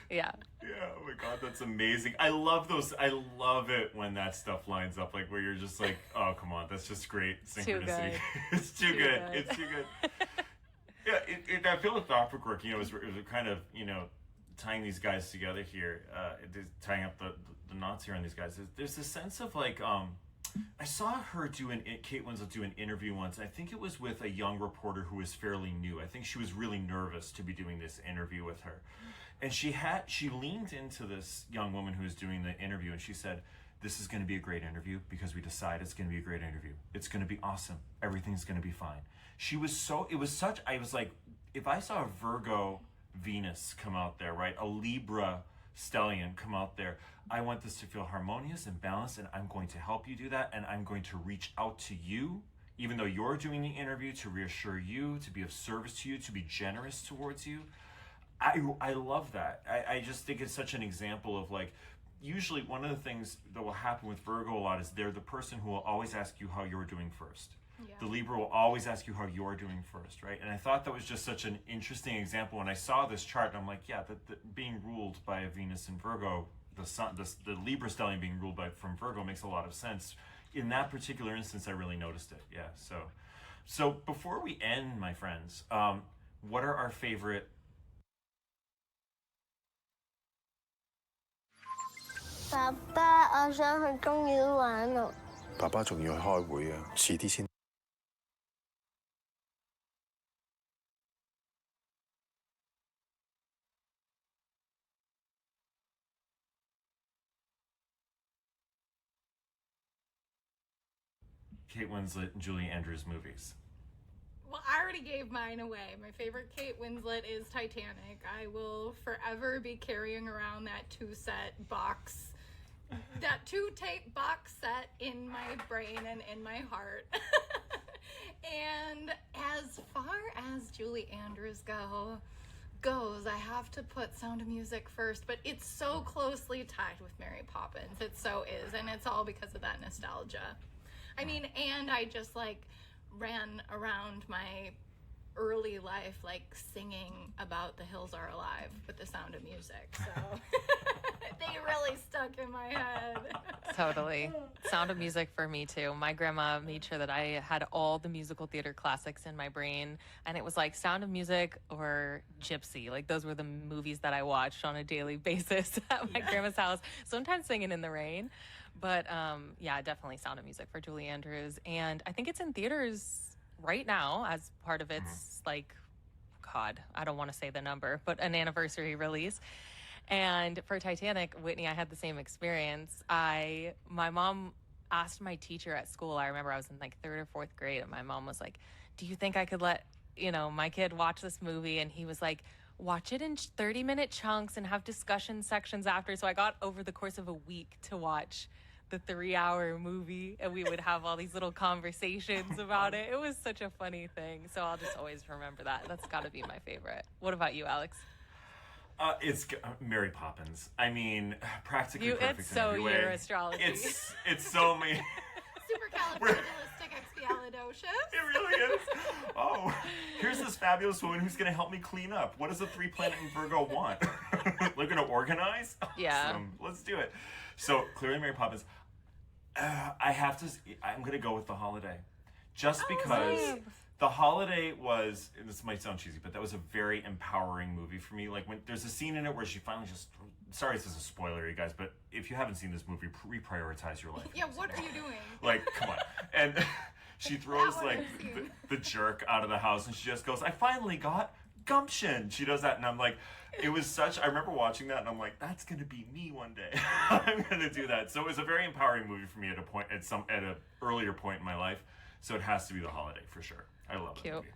C: Yeah.
A: Yeah, oh my God, that's amazing. I love it when that stuff lines up, like where you're just like, oh, come on, that's just great synchronicity.
C: It's
A: too good. It's too good. Yeah, that philanthropic work, it was kind of, tying these guys together here, tying up the knots here on these guys. There's a sense of like, I saw her Kate Winslet do an interview once. I think it was with a young reporter who was fairly new. I think she was really nervous to be doing this interview with her. And she leaned into this young woman who was doing the interview, and she said, this is going to be a great interview because we decide it's going to be a great interview. It's going to be awesome. Everything's going to be fine. I was like, if I saw a Virgo Venus come out there, right? A Libra stellium come out there, I want this to feel harmonious and balanced, and I'm going to help you do that, and I'm going to reach out to you, even though you're doing the interview, to reassure you, to be of service to you, to be generous towards you. I love that. I just think it's such an example of like, usually one of the things that will happen with Virgo a lot is they're the person who will always ask you how you're doing first. Yeah. The Libra will always ask you how you're doing first, right? And I thought that was just such an interesting example when I saw this chart. And I'm like, yeah, that being ruled by a Venus in Virgo, the Libra stellium being ruled from Virgo makes a lot of sense. In that particular instance, I really noticed it. Yeah. So before we end, my friends, what are our favorite?
H: Papa, 我想去公園玩啊！
G: 爸爸仲要去開會啊，遲啲先。
A: Kate Winslet and Julie Andrews movies.
B: Well, I already gave mine away. My favorite Kate Winslet is Titanic. I will forever be carrying around that two-tape box set in my brain and in my heart. And as far as Julie Andrews goes, I have to put Sound of Music first, but it's so closely tied with Mary Poppins. It so is, and it's all because of that nostalgia. I mean, and I just like ran around my early life like singing about The Hills Are Alive with The Sound of Music, so they really stuck in my head.
C: Totally. Sound of Music for me too. My grandma made sure that I had all the musical theater classics in my brain, and it was like Sound of Music or Gypsy. Like those were the movies that I watched on a daily basis at my grandma's house. Sometimes Singing in the Rain, but yeah, definitely Sound of Music for Julie Andrews. And I think it's in theaters right now as part of its like, God, I don't want to say the number, but an anniversary release. And for Titanic, Whitney, I had the same experience. My mom asked my teacher at school. I remember I was in like 3rd or 4th grade, and my mom was like, "Do you think I could let, my kid watch this movie?" And he was like, "Watch it in 30-minute chunks and have discussion sections after." So I got over the course of a week to watch the 3-hour movie, and we would have all these little conversations about it. It was such a funny thing. So I'll just always remember that. That's got to be my favorite. What about you, Alex?
A: It's Mary Poppins. I mean, practically perfect
C: It's
A: in
C: so
A: every way.
C: your astrology.
A: It's so me.
B: Supercalifragilisticexpialidocious.
A: It really is. Oh, here's this fabulous woman who's going to help me clean up. What does a 3-planet in Virgo want? They're going to organize?
C: Yeah.
A: Awesome. Let's do it. So, clearly Mary Poppins. I'm going to go with The Holiday. Just because The Holiday was, and this might sound cheesy, but that was a very empowering movie for me. Like when there's a scene in it where she finally just, sorry this is a spoiler, you guys, but if you haven't seen this movie, reprioritize your life.
B: Yeah, what are you doing?
A: Like, come on. And she throws like the jerk out of the house, and she just goes, "I finally got gumption." She does that, and I'm like, it was such, I remember watching that, and I'm like, that's gonna be me one day. I'm gonna do that. So it was a very empowering movie for me at an earlier point in my life. So it has to be The Holiday for sure. I love that movie.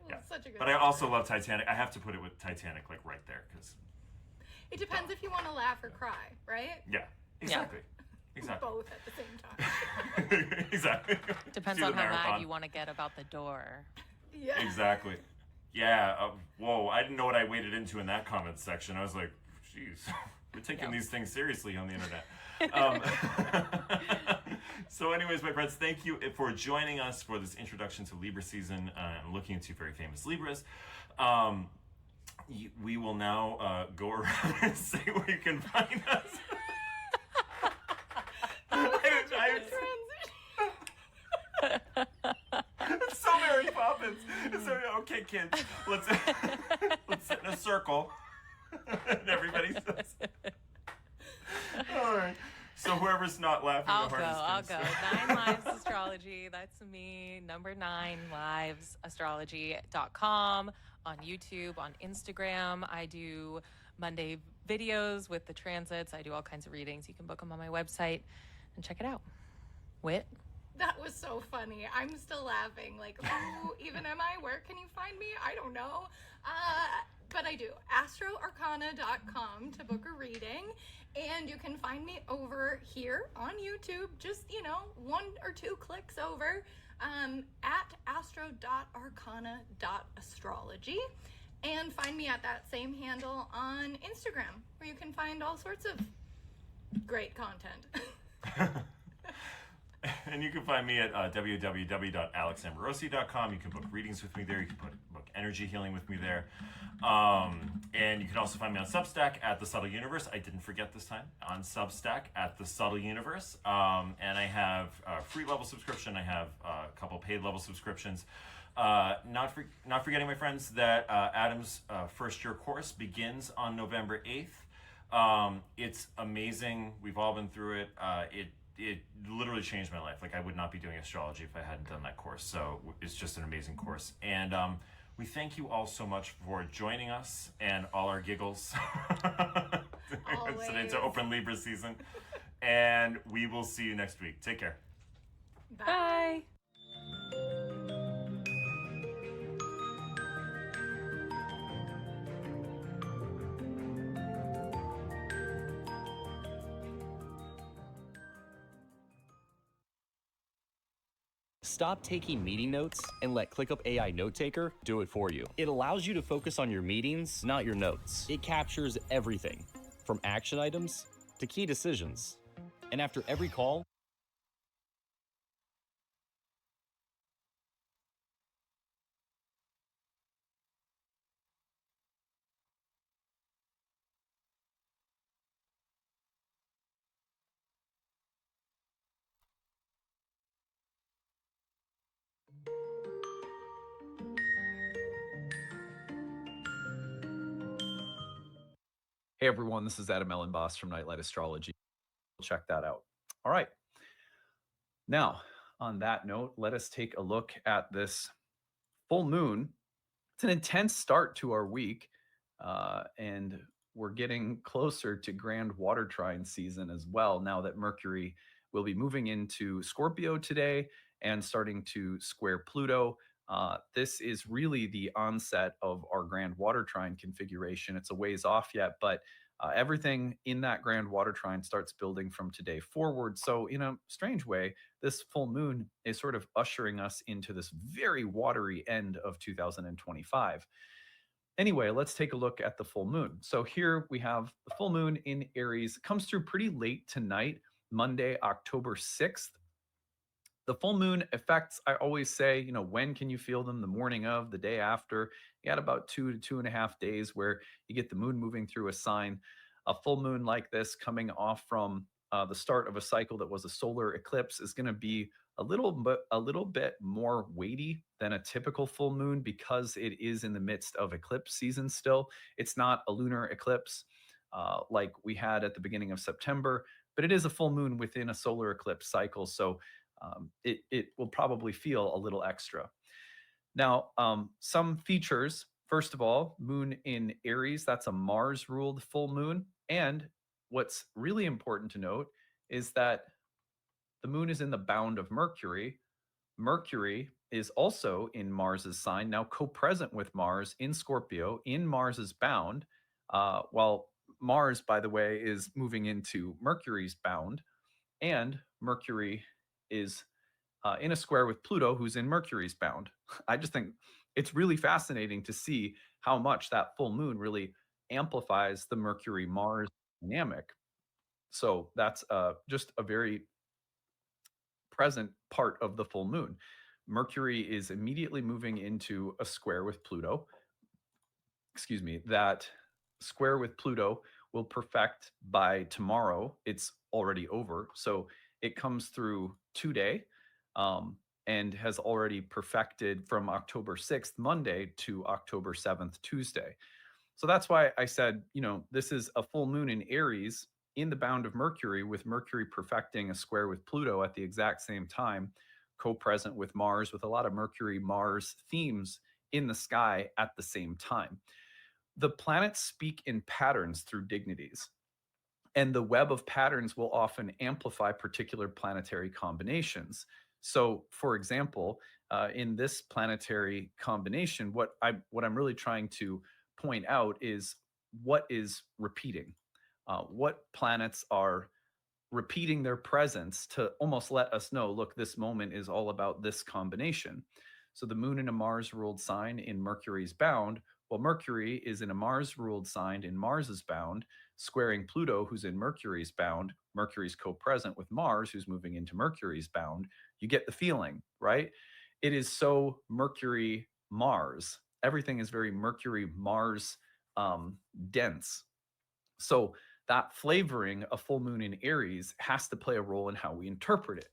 A: Yeah.
B: Such a good
A: But I also love Titanic. I have to put it with Titanic like right there because
B: It depends if you want to laugh or cry, right?
A: yeah, exactly. Exactly.
B: Both at the same time.
A: Exactly.
C: Depends
A: Do
C: on
A: the
C: how
A: marathon.
C: mad you want to get about the door.
B: Yeah.
A: Exactly. Yeah. Whoa, I didn't know what I waded into in that comment section. I was like, geez, we're taking these things seriously on the internet. So anyways, my friends, thank you for joining us for this introduction to Libra season and looking into very famous Libras. We will now go around and say where you can find us. It's so Mary Poppins. So, okay, kids, let's sit in a circle. And everybody says. All right. So whoever's not laughing
C: I'll
A: the
C: go.
A: hardest.
C: I'll go. 9 Lives Astrology. That's me. Number 9 livesastrology.com. On YouTube, on Instagram. I do Monday videos with the transits. I do all kinds of readings. You can book them on my website and check it out. Whit?
B: That was so funny. I'm still laughing. Like, who even am I? Where can you find me? I don't know. But I do. astroarcana.com to book a reading. And you can find me over here on YouTube, just, 1 or 2 clicks over, at astro.arcana.astrology. And find me at that same handle on Instagram, where you can find all sorts of great content.
A: And you can find me at www.alexamorosi.com. You can book readings with me there. You can book energy healing with me there. And you can also find me on Substack at The Subtle Universe. I didn't forget this time. On Substack at The Subtle Universe. And I have a free level subscription. I have a couple paid level subscriptions. Not forgetting, my friends, that Adam's first year course begins on November 8th. It's amazing. We've all been through it. It literally changed my life. Like, I would not be doing astrology if I hadn't done that course. So it's just an amazing course. And we thank you all so much for joining us and all our giggles today to open Libra season. And we will see you next week. Take care.
C: Bye.
I: Stop taking meeting notes and let ClickUp AI Note Taker do it for you. It allows you to focus on your meetings, not your notes. It captures everything, from action items to key decisions. And after every call,
J: Hey everyone, this is Adam Ellenboss from Nightlight Astrology. Check that out. All right. Now, on that note, let us take a look at this full moon. It's an intense start to our week, and we're getting closer to grand water trine season as well, now that Mercury will be moving into Scorpio today and starting to square Pluto. This is really the onset of our grand water trine configuration. It's a ways off yet, but everything in that grand water trine starts building from today forward. So, in a strange way, this full moon is sort of ushering us into this very watery end of 2025. Anyway, let's take a look at the full moon. So here we have the full moon in Aries. It comes through pretty late tonight, Monday, October 6th. The full moon effects, I always say, when can you feel them? The morning of, the day after. You got about 2 to 2.5 days where you get the moon moving through a sign. A full moon like this coming off from the start of a cycle that was a solar eclipse is going to be a little bit more weighty than a typical full moon because it is in the midst of eclipse season still. It's not a lunar eclipse like we had at the beginning of September, but it is a full moon within a solar eclipse cycle. So it will probably feel a little extra. Now, some features. First of all, moon in Aries, that's a Mars ruled full moon. And what's really important to note is that the moon is in the bound of Mercury. Mercury is also in Mars's sign, now co-present with Mars in Scorpio, in Mars's bound, while Mars, by the way, is moving into Mercury's bound, and Mercury is in a square with Pluto, who's in Mercury's bound. I just think it's really fascinating to see how much that full moon really amplifies the Mercury-Mars dynamic. So that's just a very present part of the full moon. Mercury is immediately moving into a square with Pluto. Excuse me, that square with Pluto will perfect by tomorrow. It's already over. So it comes through today and has already perfected from October 6th, Monday, to October 7th, Tuesday. So that's why I said, this is a full moon in Aries in the bound of Mercury, with Mercury perfecting a square with Pluto at the exact same time, co-present with Mars, with a lot of Mercury-Mars themes in the sky at the same time. The planets speak in patterns through dignities, and the web of patterns will often amplify particular planetary combinations. So, for example, in this planetary combination, what I'm really trying to point out is what is repeating. What planets are repeating their presence to almost let us know, look, this moment is all about this combination. So the moon in a Mars-ruled sign in Mercury's bound, well, Mercury is in a Mars-ruled sign in Mars's bound, squaring Pluto, who's in Mercury's bound. Mercury's co-present with Mars, who's moving into Mercury's bound. You get the feeling, right? It is so Mercury-Mars. Everything is very Mercury-Mars dense. So that flavoring of full moon in Aries has to play a role in how we interpret it.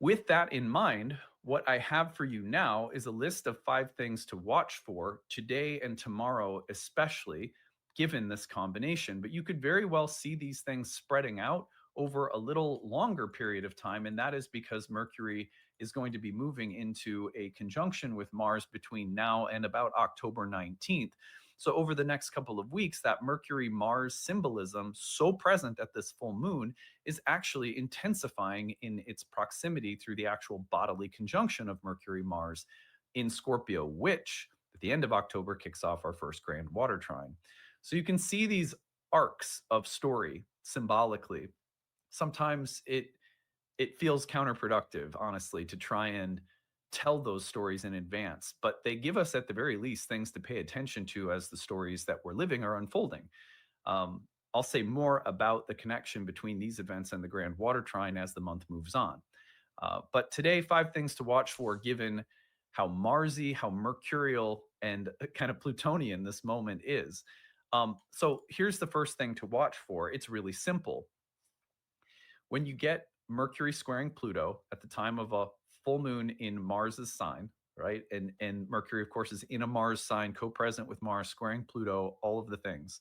J: With that in mind, what I have for you now is a list of 5 things to watch for today and tomorrow, especially given this combination. But you could very well see these things spreading out over a little longer period of time. And that is because Mercury is going to be moving into a conjunction with Mars between now and about October 19th. So over the next couple of weeks, that Mercury-Mars symbolism, so present at this full moon, is actually intensifying in its proximity through the actual bodily conjunction of Mercury-Mars in Scorpio, which at the end of October kicks off our first grand water trine. So you can see these arcs of story symbolically. Sometimes it feels counterproductive, honestly, to try and tell those stories in advance, but they give us at the very least things to pay attention to as the stories that we're living are unfolding. I'll say more about the connection between these events and the grand water trine as the month moves on. But today, 5 things to watch for given how Marsy, how mercurial, and kind of Plutonian this moment is. So here's the first thing to watch for. It's really simple. When you get Mercury squaring Pluto at the time of a full moon in Mars's sign, right? And Mercury, of course, is in a Mars sign, co-present with Mars, squaring Pluto, all of the things.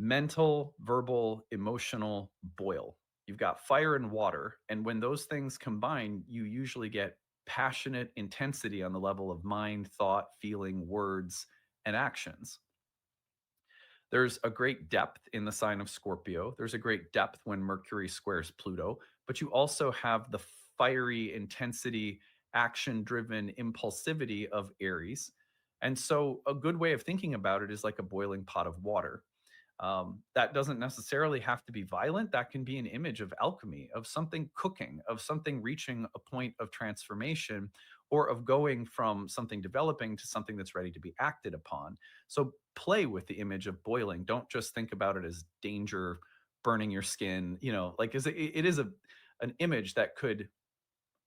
J: mental, verbal, emotional boil. You've got fire and water. And when those things combine, you usually get passionate intensity on the level of mind, thought, feeling, words, and actions. There's a great depth in the sign of Scorpio. There's a great depth when Mercury squares Pluto, but you also have the fiery intensity, action driven impulsivity of Aries. And so, a good way of thinking about it is like a boiling pot of water. That doesn't necessarily have to be violent. That can be an image of alchemy, of something cooking, of something reaching a point of transformation, or of going from something developing to something that's ready to be acted upon. So play with the image of boiling. Don't just think about it as danger, burning your skin. Like it is an image that could,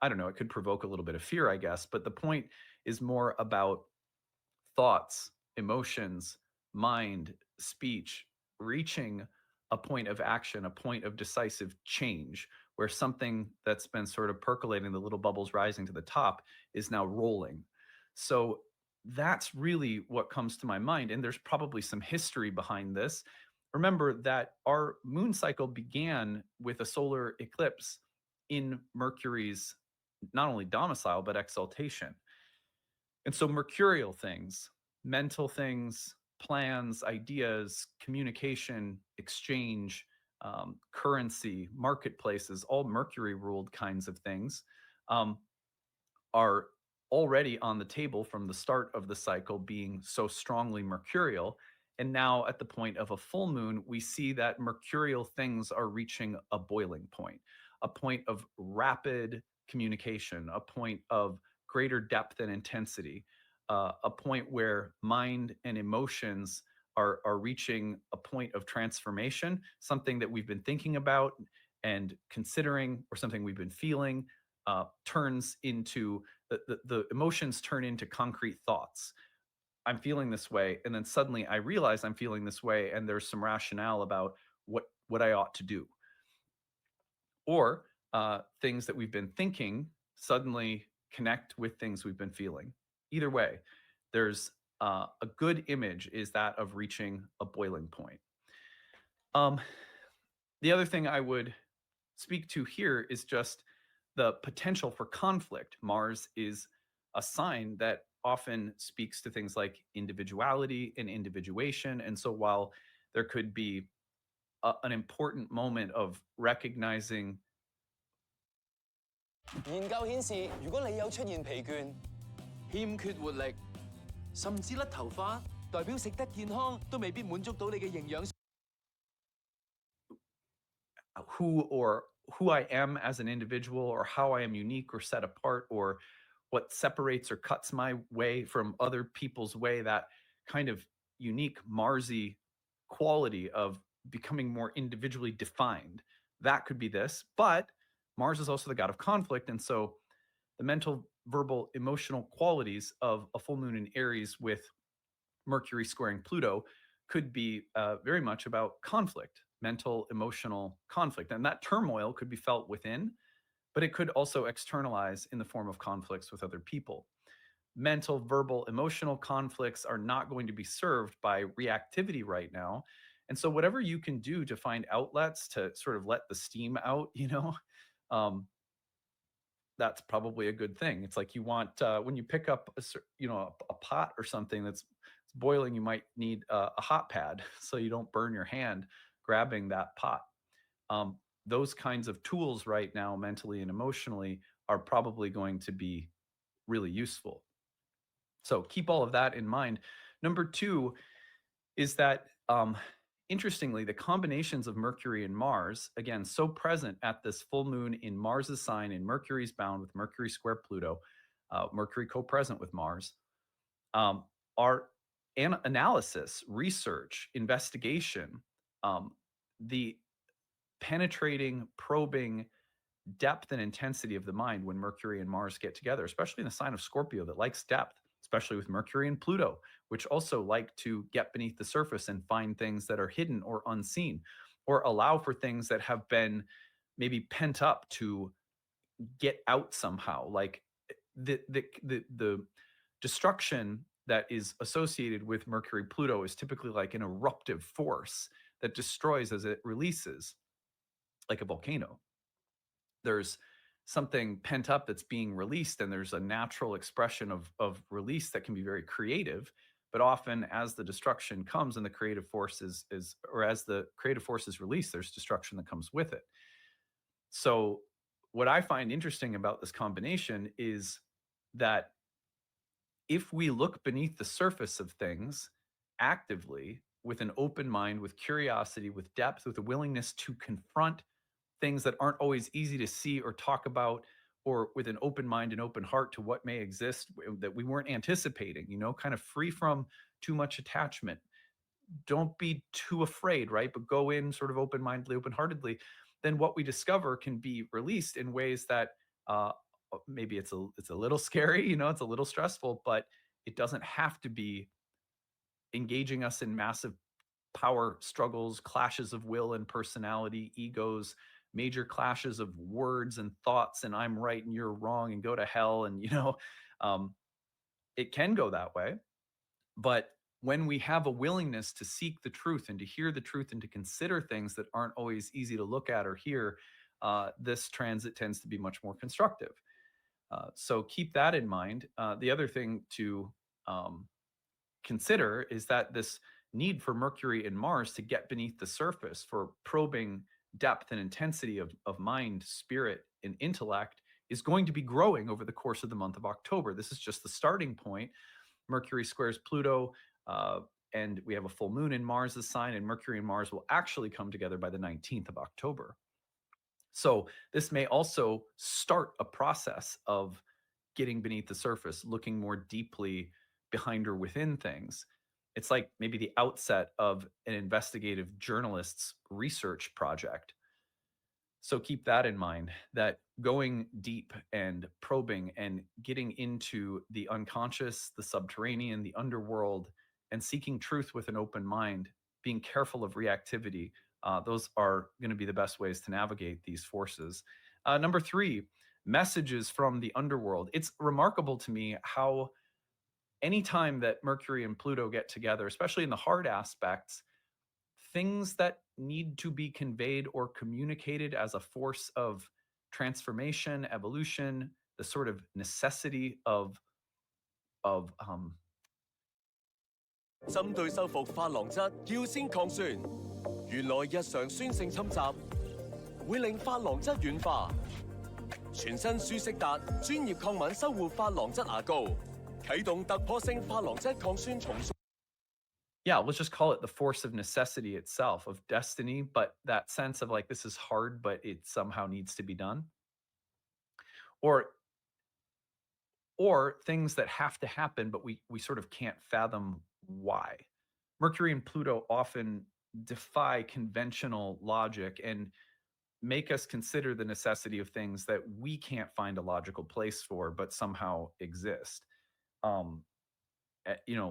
J: I don't know, it could provoke a little bit of fear, I guess. But the point is more about thoughts, emotions, mind, speech, reaching a point of action, a point of decisive change, where something that's been sort of percolating, the little bubbles rising to the top, is now rolling. So that's really what comes to my mind. And there's probably some history behind this. Remember that our moon cycle began with a solar eclipse in Mercury's not only domicile, but exaltation. And so mercurial things, mental things, plans, ideas, communication, exchange, currency, marketplaces, all Mercury ruled kinds of things um, are already on the table from the start of the cycle being so strongly mercurial. And now at the point of a full moon, we see that mercurial things are reaching a boiling point, a point of rapid communication, a point of greater depth and intensity, a point where mind and emotions are reaching a point of transformation, something that we've been thinking about and considering, or something we've been feeling, turns into the emotions turn into concrete thoughts. I'm feeling this way, and then suddenly I realize I'm feeling this way, and there's some rationale about what I ought to do. Or things that we've been thinking suddenly connect with things we've been feeling. Either way, there's a good image is that of reaching a boiling point. The other thing I would speak to here is just the potential for conflict. Mars is a sign that often speaks to things like individuality and individuation. And so while there could be an important moment of recognizing
F: 研究顯示，如果你有出現疲倦、欠缺活力，甚至甩頭髮，代表食得健康都未必滿足到你嘅營養。
J: who I am as an individual, or how I am unique or set apart, or what separates or cuts my way from other people's way, that kind of unique Marsy quality of becoming more individually defined. That could be this. But Mars is also the god of conflict. And so the mental, verbal, emotional qualities of a full moon in Aries with Mercury squaring Pluto could be very much about conflict, mental, emotional conflict. And that turmoil could be felt within, but it could also externalize in the form of conflicts with other people. Mental, verbal, emotional conflicts are not going to be served by reactivity right now. And so whatever you can do to find outlets to sort of let the steam out, that's probably a good thing. It's like you want, when you pick up, a pot or something that's boiling, you might need a hot pad so you don't burn your hand grabbing that pot. Those kinds of tools right now, mentally and emotionally, are probably going to be really useful. So keep all of that in mind. Number two is that, interestingly, the combinations of Mercury and Mars, again, so present at this full moon in Mars's sign, in Mercury's bound with Mercury square Pluto, Mercury co-present with Mars, are analysis, research, investigation, the penetrating, probing depth and intensity of the mind when Mercury and Mars get together, especially in the sign of Scorpio that likes depth, especially with Mercury and Pluto, which also like to get beneath the surface and find things that are hidden or unseen, or allow for things that have been maybe pent up to get out somehow. Like the destruction that is associated with Mercury Pluto is typically like an eruptive force that destroys as it releases, like a volcano. There's something pent up that's being released, and there's a natural expression of release that can be very creative. But often, as the destruction comes and the creative force or as the creative force is released, there's destruction that comes with it. So, what I find interesting about this combination is that if we look beneath the surface of things actively, with an open mind, with curiosity, with depth, with a willingness to confront things that aren't always easy to see or talk about, or with an open mind and open heart to what may exist that we weren't anticipating, kind of free from too much attachment. Don't be too afraid, right? But go in sort of open-mindedly, open-heartedly. Then what we discover can be released in ways that maybe it's a little scary, it's a little stressful, but it doesn't have to be engaging us in massive power struggles, clashes of will and personality, egos, major clashes of words and thoughts, and I'm right and you're wrong and go to hell. And, it can go that way. But when we have a willingness to seek the truth and to hear the truth and to consider things that aren't always easy to look at or hear, this transit tends to be much more constructive. So keep that in mind. The other thing to consider is that this need for Mercury and Mars to get beneath the surface, for probing depth and intensity of mind, spirit, and intellect, is going to be growing over the course of the month of October. This is just the starting point. Mercury squares Pluto, and we have a full moon in Mars' sign, and Mercury and Mars will actually come together by the 19th of October. So this may also start a process of getting beneath the surface, looking more deeply behind or within things. It's like maybe the outset of an investigative journalist's research project. So keep that in mind, that going deep and probing and getting into the unconscious, the subterranean, the underworld, and seeking truth with an open mind, being careful of reactivity, those are going to be the best ways to navigate these forces. Number 3, messages from the underworld. It's remarkable to me how anytime that Mercury and Pluto get together, especially in the hard aspects, things that need to be conveyed or communicated as a force of transformation, evolution, the sort of necessity of
K: 針對修復琺瑯質，要先抗酸。原來日常酸性侵襲會令琺瑯質軟化。全身舒適達專業抗敏修護琺瑯質牙膏，啟動突破性琺瑯質抗酸重塑。
J: Yeah, let's just call it the force of necessity itself, of destiny, but that sense of like, this is hard, but it somehow needs to be done. Or things that have to happen, but we sort of can't fathom why. Mercury and Pluto often defy conventional logic and make us consider the necessity of things that we can't find a logical place for, but somehow exist.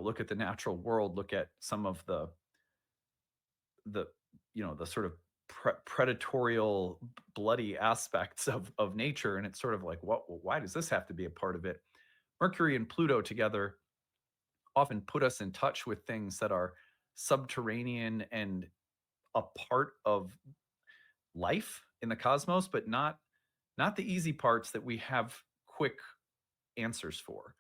J: Look at the natural world, look at some of the sort of predatorial, bloody aspects of nature. And it's sort of like, why does this have to be a part of it? Mercury and Pluto together often put us in touch with things that are subterranean and a part of life in the cosmos, but not the easy parts that we have quick answers for.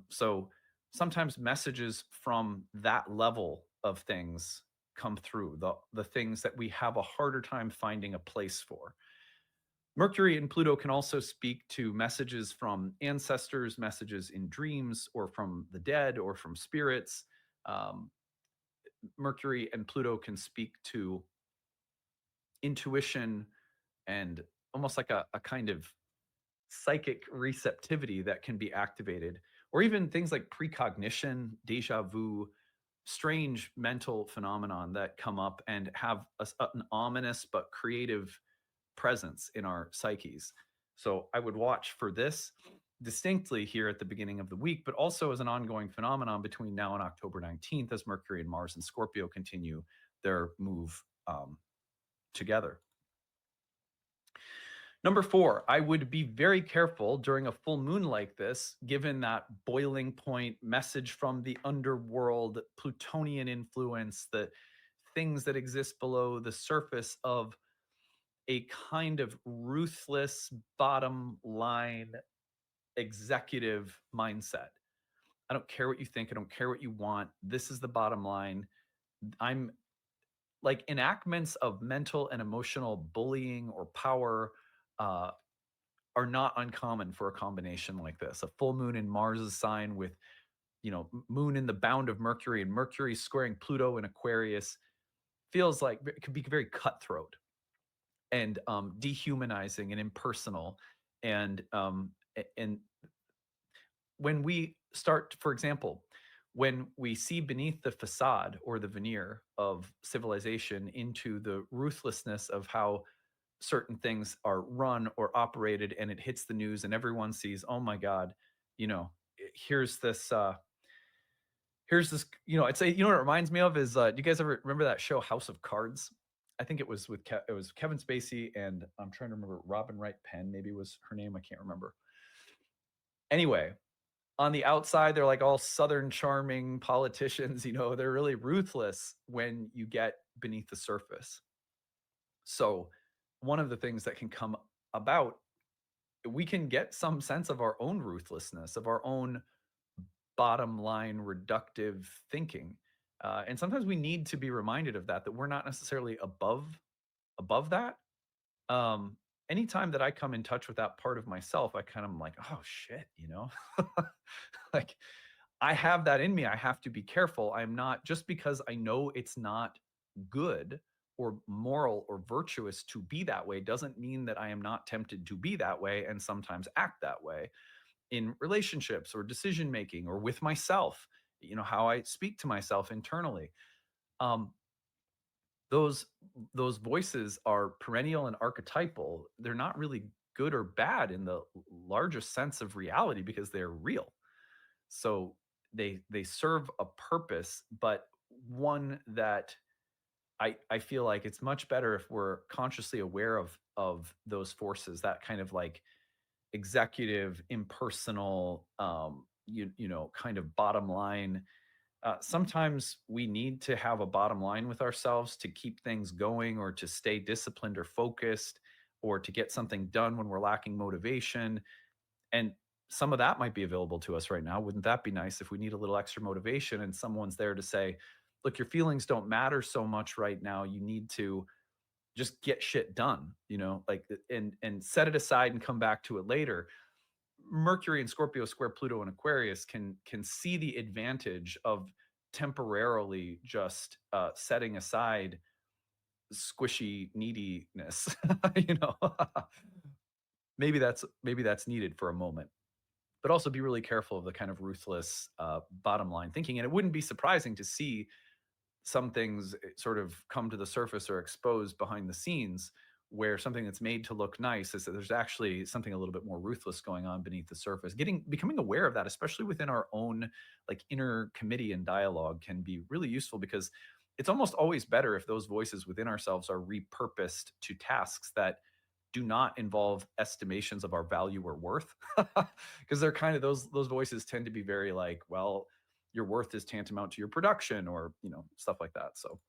J: So sometimes messages from that level of things come through, the things that we have a harder time finding a place for. Mercury and Pluto can also speak to messages from ancestors, messages in dreams, or from the dead, or from spirits. Mercury and Pluto can speak to intuition and almost like a kind of psychic receptivity that can be activated, or even things like precognition, deja vu, strange mental phenomenon that come up and have an ominous but creative presence in our psyches. So I would watch for this distinctly here at the beginning of the week, but also as an ongoing phenomenon between now and October 19th, as Mercury and Mars and Scorpio continue their move together. Number 4, I would be very careful during a full moon like this, given that boiling point message from the underworld, Plutonian influence, the things that exist below the surface of a kind of ruthless bottom line executive mindset. I don't care what you think. I don't care what you want. This is the bottom line. I'm like enactments of mental and emotional bullying or power uh, are not uncommon for a combination like this. A full moon in Mars's sign with, moon in the bound of Mercury and Mercury squaring Pluto in Aquarius feels like it could be very cutthroat and dehumanizing and impersonal. And when we start, for example, when we see beneath the facade or the veneer of civilization into the ruthlessness of how certain things are run or operated, and it hits the news and everyone sees, oh my God, here's this it's a, what it reminds me of is, do you guys ever remember that show House of Cards? I think it was with it was Kevin Spacey and I'm trying to remember, Robin Wright Penn maybe was her name, I can't remember. Anyway, on the outside they're like all southern charming politicians, they're really ruthless when you get beneath the surface. So one of the things that can come about, we can get some sense of our own ruthlessness, of our own bottom line reductive thinking. And sometimes we need to be reminded of that we're not necessarily above that. Anytime that I come in touch with that part of myself, I kind of am like, oh shit, like I have that in me. I have to be careful. I'm not, just because I know it's not good or moral or virtuous to be that way, doesn't mean that I am not tempted to be that way and sometimes act that way in relationships or decision making or with myself, how I speak to myself internally. Those voices are perennial and archetypal. They're not really good or bad in the largest sense of reality because they're real. So they serve a purpose, but one that I feel like it's much better if we're consciously aware of those forces, that kind of like executive, impersonal, kind of bottom line. Sometimes we need to have a bottom line with ourselves to keep things going or to stay disciplined or focused or to get something done when we're lacking motivation. And some of that might be available to us right now. Wouldn't that be nice if we need a little extra motivation and someone's there to say, look, your feelings don't matter so much right now. You need to just get shit done, and set it aside and come back to it later. Mercury and Scorpio square Pluto and Aquarius can see the advantage of temporarily just setting aside squishy neediness. Maybe that's needed for a moment, but also be really careful of the kind of ruthless bottom line thinking. And it wouldn't be surprising to see some things sort of come to the surface or exposed behind the scenes, where something that's made to look nice is that there's actually something a little bit more ruthless going on beneath the surface. Becoming aware of that, especially within our own like inner committee and dialogue, can be really useful, because it's almost always better if those voices within ourselves are repurposed to tasks that do not involve estimations of our value or worth, because they're kind of those voices tend to be very like, well, your worth is tantamount to your production, or stuff like that. So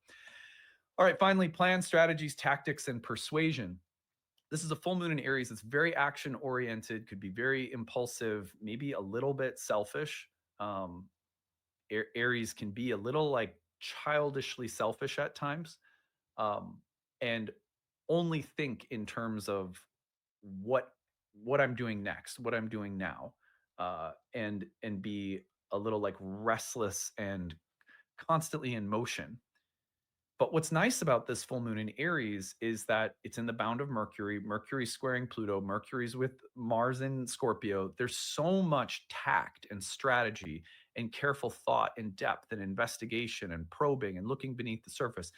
J: all right, finally, plans, strategies, tactics, and persuasion. This is a full moon in Aries. It's very action oriented, could be very impulsive, maybe a little bit selfish. Aries can be a little like childishly selfish at times, and only think in terms of what I'm doing next, what I'm doing now, and be a little like restless and constantly in motion. But what's nice about this full moon in Aries is that it's in the bound of Mercury. Mercury's squaring Pluto. Mercury's with Mars in Scorpio. There's so much tact and strategy and careful thought and depth and investigation and probing and looking beneath the surface.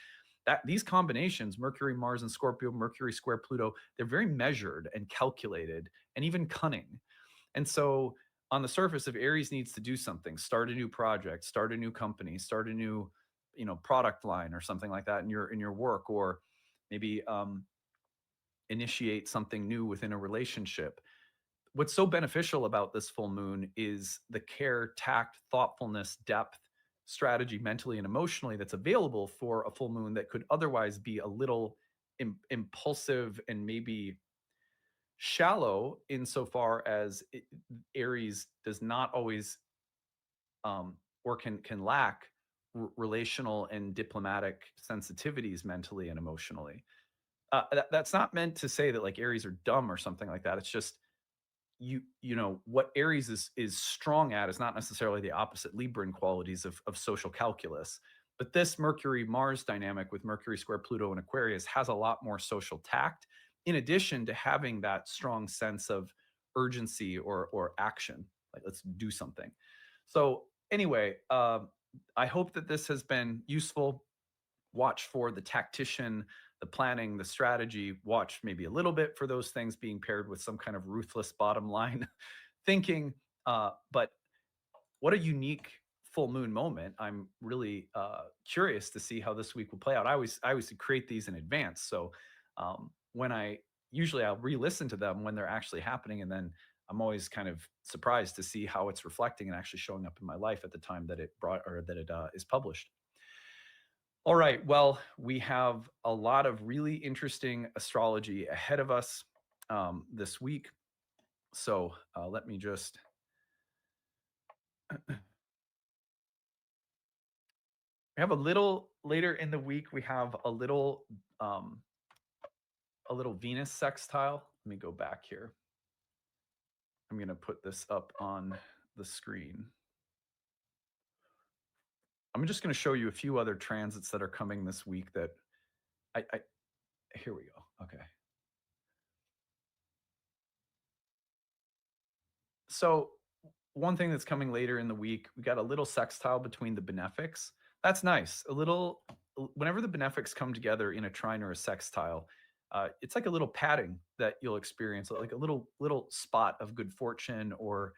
J: That these combinations, Mercury, Mars, and Scorpio, Mercury square Pluto, they're very measured and calculated and even cunning. And so on the surface, if Aries needs to do something, start a new project, start a new company, start a new product line or something like that in your work, or maybe initiate something new within a relationship. What's so beneficial about this full moon is the care, tact, thoughtfulness, depth, strategy mentally and emotionally that's available for a full moon that could otherwise be a little impulsive and maybe shallow, insofar as Aries does not always or can lack relational and diplomatic sensitivities mentally and emotionally. That's not meant to say that like Aries are dumb or something like that. It's just you know what Aries is strong at is not necessarily the opposite Libran qualities of social calculus. But this Mercury Mars dynamic with Mercury square Pluto and Aquarius has a lot more social tact, in addition to having that strong sense of urgency or action, like let's do something. So anyway, I hope that this has been useful. Watch for the tactician, the planning, the strategy. Watch maybe a little bit for those things being paired with some kind of ruthless bottom line thinking. But what a unique full moon moment. I'm really curious to see how this week will play out. I always create these in advance. So when I'll re-listen to them when they're actually happening, and then I'm always kind of surprised to see how it's reflecting and actually showing up in my life at the time that it is published. All right, well, we have a lot of really interesting astrology ahead of us this week. So let me just we have a little later in the week. We have a little Venus sextile. Let me go back here. I'm going to put this up on the screen. I'm just going to show you a few other transits that are coming this week that here we go. Okay. So one thing that's coming later in the week, we got a little sextile between the benefics. That's nice. Whenever the benefics come together in a trine or a sextile, it's like a little padding that you'll experience, like a little spot of good fortune or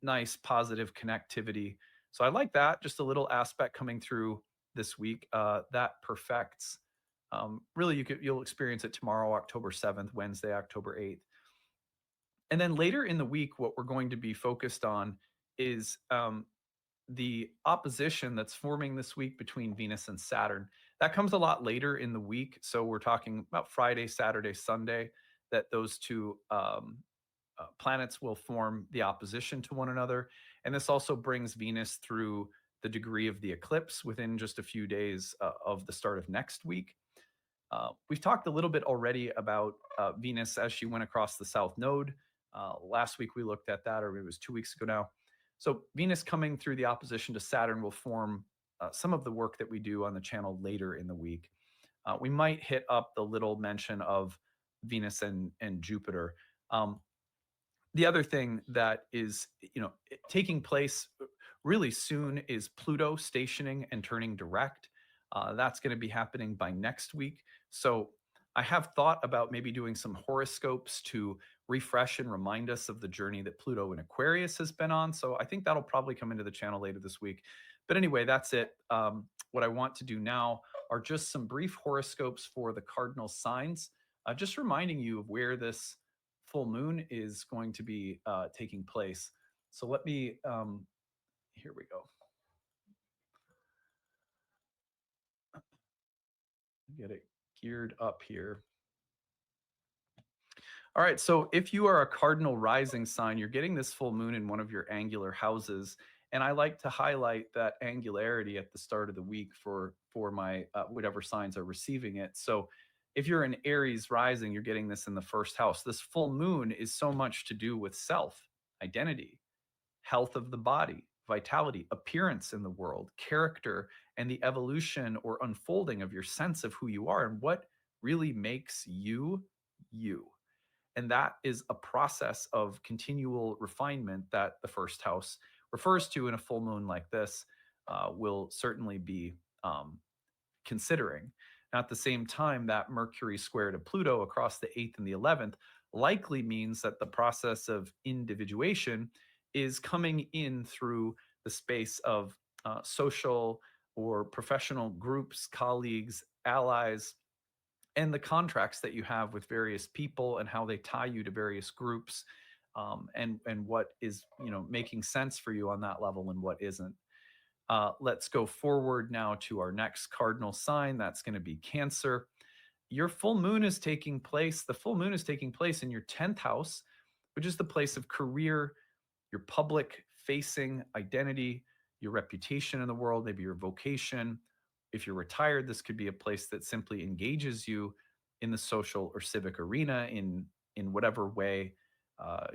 J: nice positive connectivity. So I like that. Just a little aspect coming through this week that perfects. Really, you'll experience it tomorrow, October 7th, Wednesday, October 8th. And then later in the week, what we're going to be focused on is the opposition that's forming this week between Venus and Saturn. That comes a lot later in the week. So we're talking about Friday, Saturday, Sunday, that those two planets will form the opposition to one another. And this also brings Venus through the degree of the eclipse within just a few days of the start of next week. We've talked a little bit already about Venus as she went across the South Node. Last week we looked at that, or it was 2 weeks ago now. So Venus coming through the opposition to Saturn will form some of the work that we do on the channel later in the week. We might hit up the little mention of Venus and Jupiter. The other thing that is, taking place really soon is Pluto stationing and turning direct. That's going to be happening by next week. So I have thought about maybe doing some horoscopes to refresh and remind us of the journey that Pluto in Aquarius has been on. So I think that'll probably come into the channel later this week. But anyway, that's it. What I want to do now are just some brief horoscopes for the cardinal signs, just reminding you of where this full moon is going to be taking place. So let me, here we go. Get it geared up here. All right, so if you are a cardinal rising sign, you're getting this full moon in one of your angular houses. And I like to highlight that angularity at the start of the week for my whatever signs are receiving it. So if you're an Aries rising, you're getting this in the first house. This full moon is so much to do with self, identity, health of the body, vitality, appearance in the world, character, and the evolution or unfolding of your sense of who you are and what really makes you, you. And that is a process of continual refinement that the first house refers to in a full moon like this will certainly be considering. Now, at the same time, that Mercury square to Pluto across the 8th and the 11th likely means that the process of individuation is coming in through the space of social or professional groups, colleagues, allies, and the contracts that you have with various people and how they tie you to various groups, and what is making sense for you on that level and what isn't. Let's go forward now to our next cardinal sign. That's going to be Cancer. Your full moon is taking place. The full moon is taking place in your 10th house, which is the place of career, your public facing identity, your reputation in the world, maybe your vocation. If you're retired, this could be a place that simply engages you in the social or civic arena in whatever way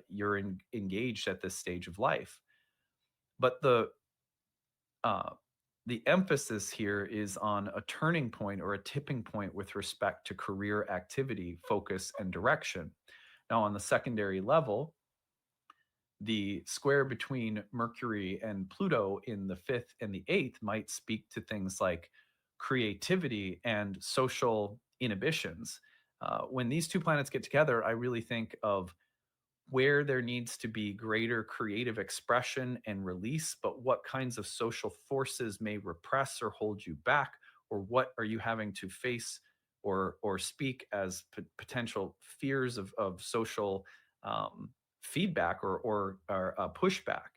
J: you're engaged at this stage of life. But uh, the emphasis here is on a turning point or a tipping point with respect to career activity, focus, and direction. Now, on the secondary level, the square between Mercury and Pluto in the 5th and the 8th might speak to things like creativity and social inhibitions. When these two planets get together, I really think of where there needs to be greater creative expression and release, but what kinds of social forces may repress or hold you back, or what are you having to face or speak as potential fears of social feedback or pushback.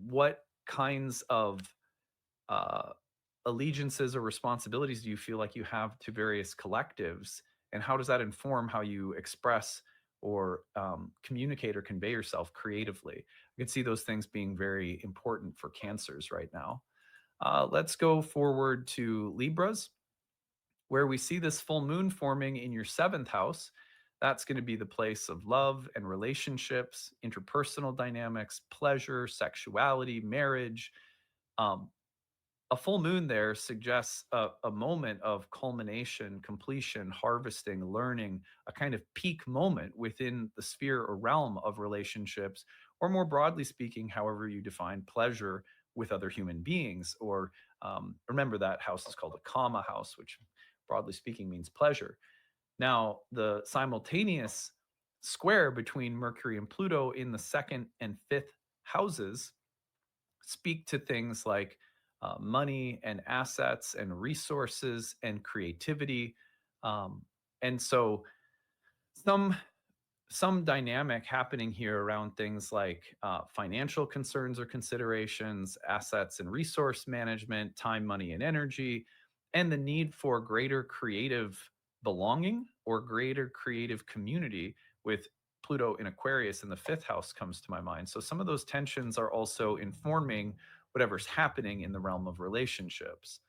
J: What kinds of uh, allegiances or responsibilities do you feel like you have to various collectives, and how does that inform how you express or communicate or convey yourself creatively? I can see those things being very important for Cancers right now. Let's go forward to Libras, where we see this full moon forming in your 7th house. That's going to be the place of love and relationships, interpersonal dynamics, pleasure, sexuality, marriage. Um, a full moon there suggests a moment of culmination, completion, harvesting, learning, a kind of peak moment within the sphere or realm of relationships, or more broadly speaking, however you define pleasure with other human beings. Or remember, that house is called a Kama house, which broadly speaking means pleasure. Now, the simultaneous square between Mercury and Pluto in the 2nd and 5th houses speak to things like money and assets and resources and creativity. And so some dynamic happening here around things like financial concerns or considerations, assets and resource management, time, money, and energy, and the need for greater creative belonging or greater creative community with Pluto in Aquarius in the 5th house comes to my mind. So some of those tensions are also informing whatever's happening in the realm of relationships.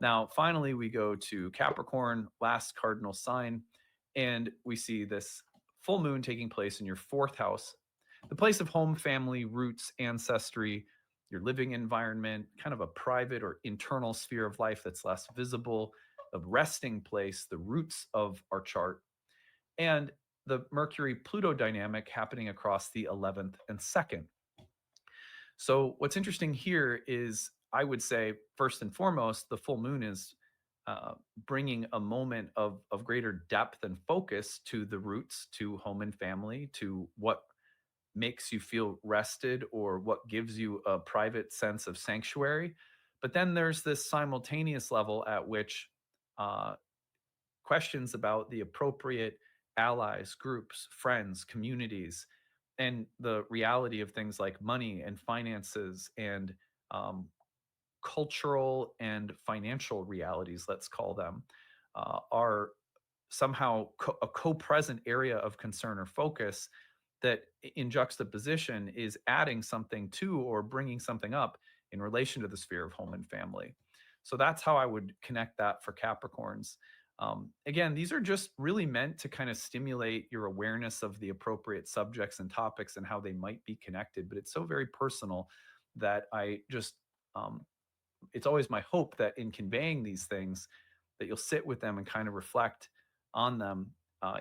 J: Now, finally, we go to Capricorn, last cardinal sign, and we see this full moon taking place in your 4th house, the place of home, family, roots, ancestry, your living environment, kind of a private or internal sphere of life that's less visible, a resting place, the roots of our chart, and the Mercury Pluto dynamic happening across the 11th and 2nd. So, what's interesting here is, I would say, first and foremost, the full moon is bringing a moment of greater depth and focus to the roots, to home and family, to what makes you feel rested or what gives you a private sense of sanctuary. But then there's this simultaneous level at which questions about the appropriate allies, groups, friends, communities, and the reality of things like money and finances and cultural and financial realities, let's call them, are somehow a co-present area of concern or focus that in juxtaposition is adding something to or bringing something up in relation to the sphere of home and family. So that's how I would connect that for Capricorns. Again, these are just really meant to kind of stimulate your awareness of the appropriate subjects and topics and how they might be connected, but it's so very personal that I just it's always my hope that in conveying these things that you'll sit with them and kind of reflect on them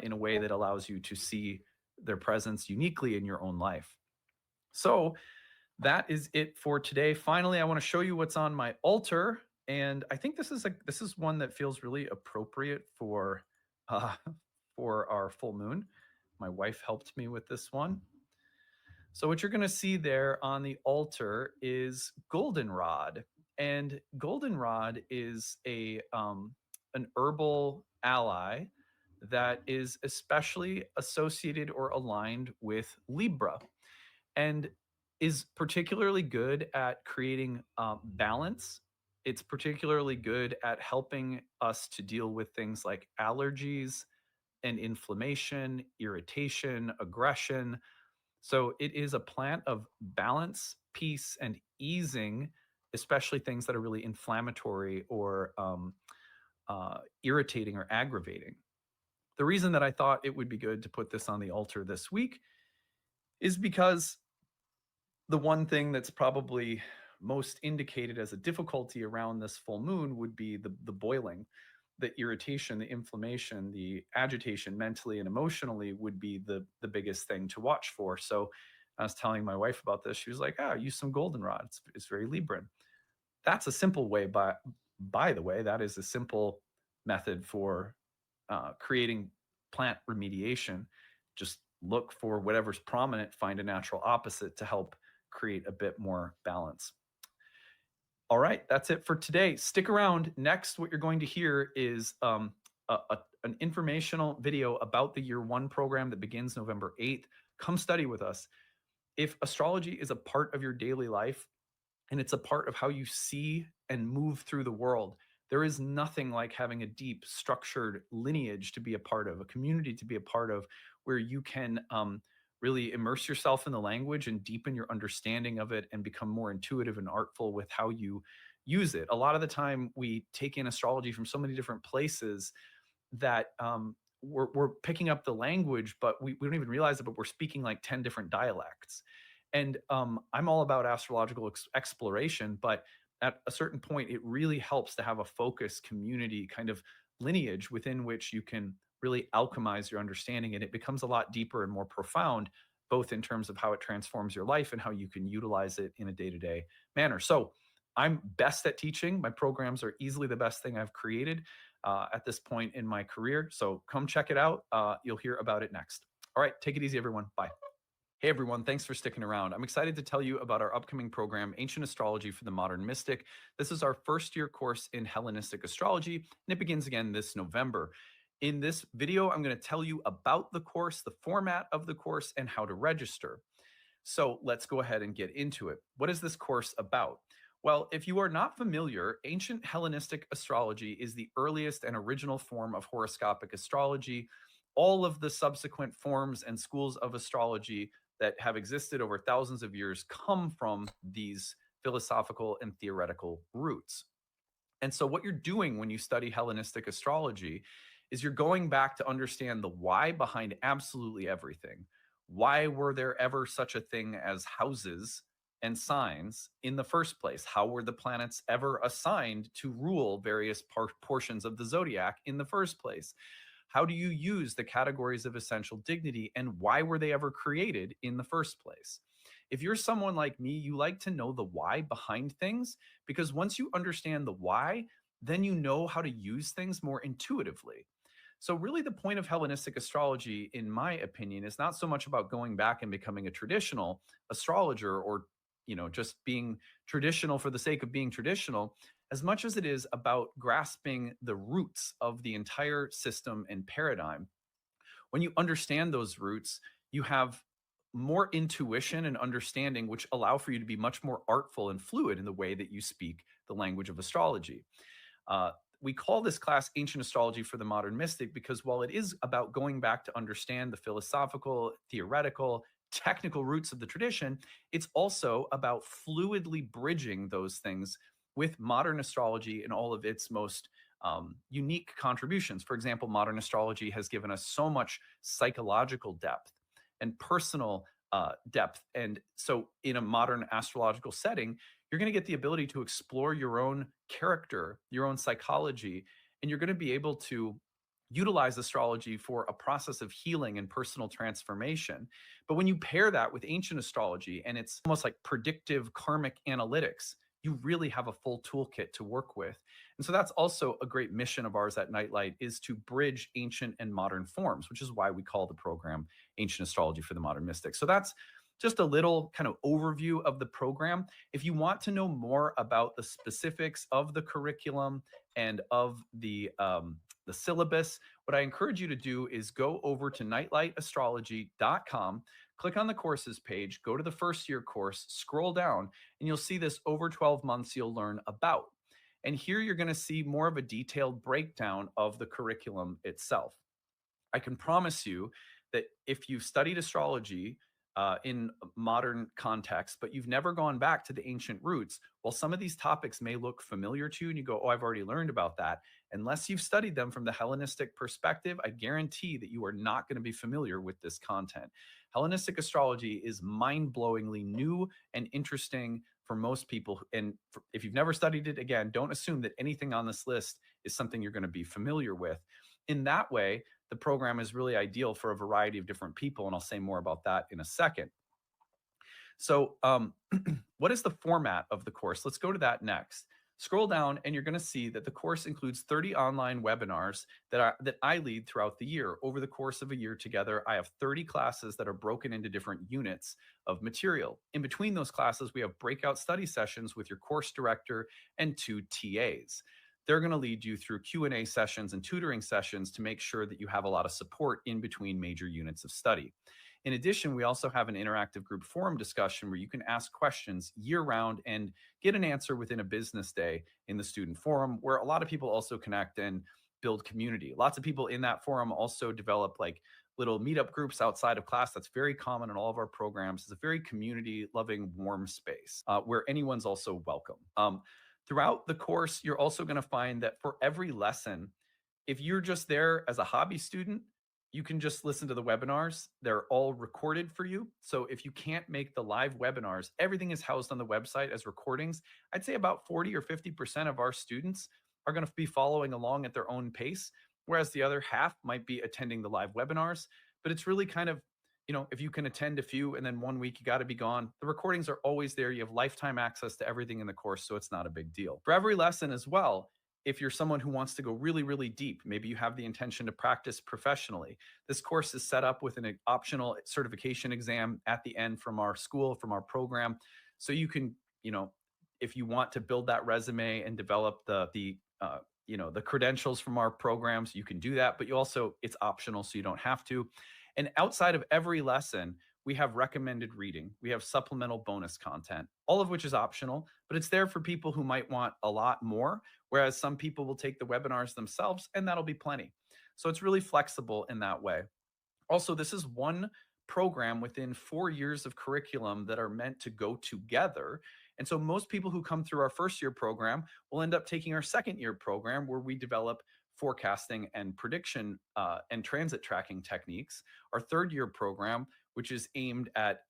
J: in a way that allows you to see their presence uniquely in your own life. So that is it for today. Finally, I want to show you what's on my altar, and I think this is one that feels really appropriate for our full moon. My wife helped me with this one. So what you're going to see there on the altar is goldenrod, and goldenrod is an herbal ally that is especially associated or aligned with Libra. And is particularly good at creating balance. It's particularly good at helping us to deal with things like allergies and inflammation, irritation, aggression. So it is a plant of balance, peace, and easing, especially things that are really inflammatory or irritating or aggravating. The reason that I thought it would be good to put this on the altar this week is because the one thing that's probably most indicated as a difficulty around this full moon would be the boiling. The irritation, the inflammation, the agitation mentally and emotionally would be the biggest thing to watch for. So I was telling my wife about this. She was like, use some goldenrod. It's very Libran. That's a simple way, by the way, that is a simple method for creating plant remediation. Just look for whatever's prominent, find a natural opposite to help create a bit more balance. All right, that's it for today. Stick around. Next, what you're going to hear is an informational video about the Year 1 program that begins November 8th. Come study with us. If astrology is a part of your daily life and it's a part of how you see and move through the world, there is nothing like having a deep, structured lineage to be a part of, a community to be a part of, where you can really immerse yourself in the language and deepen your understanding of it and become more intuitive and artful with how you use it. A lot of the time we take in astrology from so many different places that we're picking up the language, but we don't even realize it, but we're speaking like 10 different dialects. And I'm all about astrological exploration, but at a certain point, it really helps to have a focused community kind of lineage within which you can really alchemize your understanding, and it becomes a lot deeper and more profound, both in terms of how it transforms your life and how you can utilize it in a day-to-day manner. So I'm best at teaching. My programs are easily the best thing I've created at this point in my career. So come check it out. You'll hear about it next. All right, take it easy, everyone. Bye. Hey everyone, thanks for sticking around. I'm excited to tell you about our upcoming program, Ancient Astrology for the Modern Mystic. This is our first year course in Hellenistic astrology, and it begins again this November. In this video, I'm going to tell you about the course, the format of the course, and how to register. So let's go ahead and get into it. What is this course about? Well, if you are not familiar, ancient Hellenistic astrology is the earliest and original form of horoscopic astrology. All of the subsequent forms and schools of astrology that have existed over thousands of years come from these philosophical and theoretical roots. And so what you're doing when you study Hellenistic astrology is you're going back to understand the why behind absolutely everything. Why were there ever such a thing as houses and signs in the first place? How were the planets ever assigned to rule various portions of the zodiac in the first place? How do you use the categories of essential dignity, and why were they ever created in the first place? If you're someone like me, you like to know the why behind things, because once you understand the why, then you know how to use things more intuitively. So really the point of Hellenistic astrology, in my opinion, is not so much about going back and becoming a traditional astrologer or, just being traditional for the sake of being traditional, as much as it is about grasping the roots of the entire system and paradigm. When you understand those roots, you have more intuition and understanding, which allow for you to be much more artful and fluid in the way that you speak the language of astrology. We call this class Ancient Astrology for the Modern Mystic because while it is about going back to understand the philosophical, theoretical, technical roots of the tradition, it's also about fluidly bridging those things with modern astrology and all of its most unique contributions. For example, modern astrology has given us so much psychological depth and personal depth. And so in a modern astrological setting, you're going to get the ability to explore your own character, your own psychology, and you're going to be able to utilize astrology for a process of healing and personal transformation. But when you pair that with ancient astrology, and it's almost like predictive karmic analytics, you really have a full toolkit to work with. And so that's also a great mission of ours at Nightlight, is to bridge ancient and modern forms, which is why we call the program Ancient Astrology for the Modern Mystic. So that's just a little kind of overview of the program. If you want to know more about the specifics of the curriculum and of the syllabus, what I encourage you to do is go over to nightlightastrology.com, click on the courses page, go to the first year course, scroll down, and you'll see this over 12 months you'll learn about. And here you're going to see more of a detailed breakdown of the curriculum itself. I can promise you that if you've studied astrology in modern context, but you've never gone back to the ancient roots, while some of these topics may look familiar to you and you go, oh, I've already learned about that. Unless you've studied them from the Hellenistic perspective, I guarantee that you are not going to be familiar with this content. Hellenistic astrology is mind-blowingly new and interesting for most people. And if you've never studied it, again, don't assume that anything on this list is something you're going to be familiar with. In that way, the program is really ideal for a variety of different people, and I'll say more about that in a second. So what is the format of the course? Let's go to that next. Scroll down and you're going to see that the course includes 30 online webinars that I lead throughout the year. Over the course of a year together, I have 30 classes that are broken into different units of material. In between those classes, we have breakout study sessions with your course director and 2 TAs. They're going to lead you through Q&A sessions and tutoring sessions to make sure that you have a lot of support in between major units of study. In addition, we also have an interactive group forum discussion where you can ask questions year-round and get an answer within a business day in the student forum, where a lot of people also connect and build community. Lots of people in that forum also develop like little meetup groups outside of class. That's very common in all of our programs. It's a very community-loving, warm space where anyone's also welcome. Throughout the course, you're also going to find that for every lesson, if you're just there as a hobby student, you can just listen to the webinars. They're all recorded for you. So if you can't make the live webinars, everything is housed on the website as recordings. I'd say about 40 or 50% of our students are going to be following along at their own pace, whereas the other half might be attending the live webinars. But it's really kind of, you know, if you can attend a few and then 1 week you got to be gone, the recordings are always there. You have lifetime access to everything in the course, so it's not a big deal. For every lesson as well, if you're someone who wants to go really, really deep, maybe you have the intention to practice professionally, this course is set up with an optional certification exam at the end from our school, from our program. So you can, you know, if you want to build that resume and develop the credentials from our programs, you can do that, but you also, it's optional, so you don't have to. And outside of every lesson, we have recommended reading. We have supplemental bonus content, all of which is optional, but it's there for people who might want a lot more, whereas some people will take the webinars themselves and that'll be plenty. So it's really flexible in that way. Also, this is one program within 4 years of curriculum that are meant to go together. And so most people who come through our first year program will end up taking our second year program where we develop forecasting and prediction and transit tracking techniques. Our third year program, which is aimed at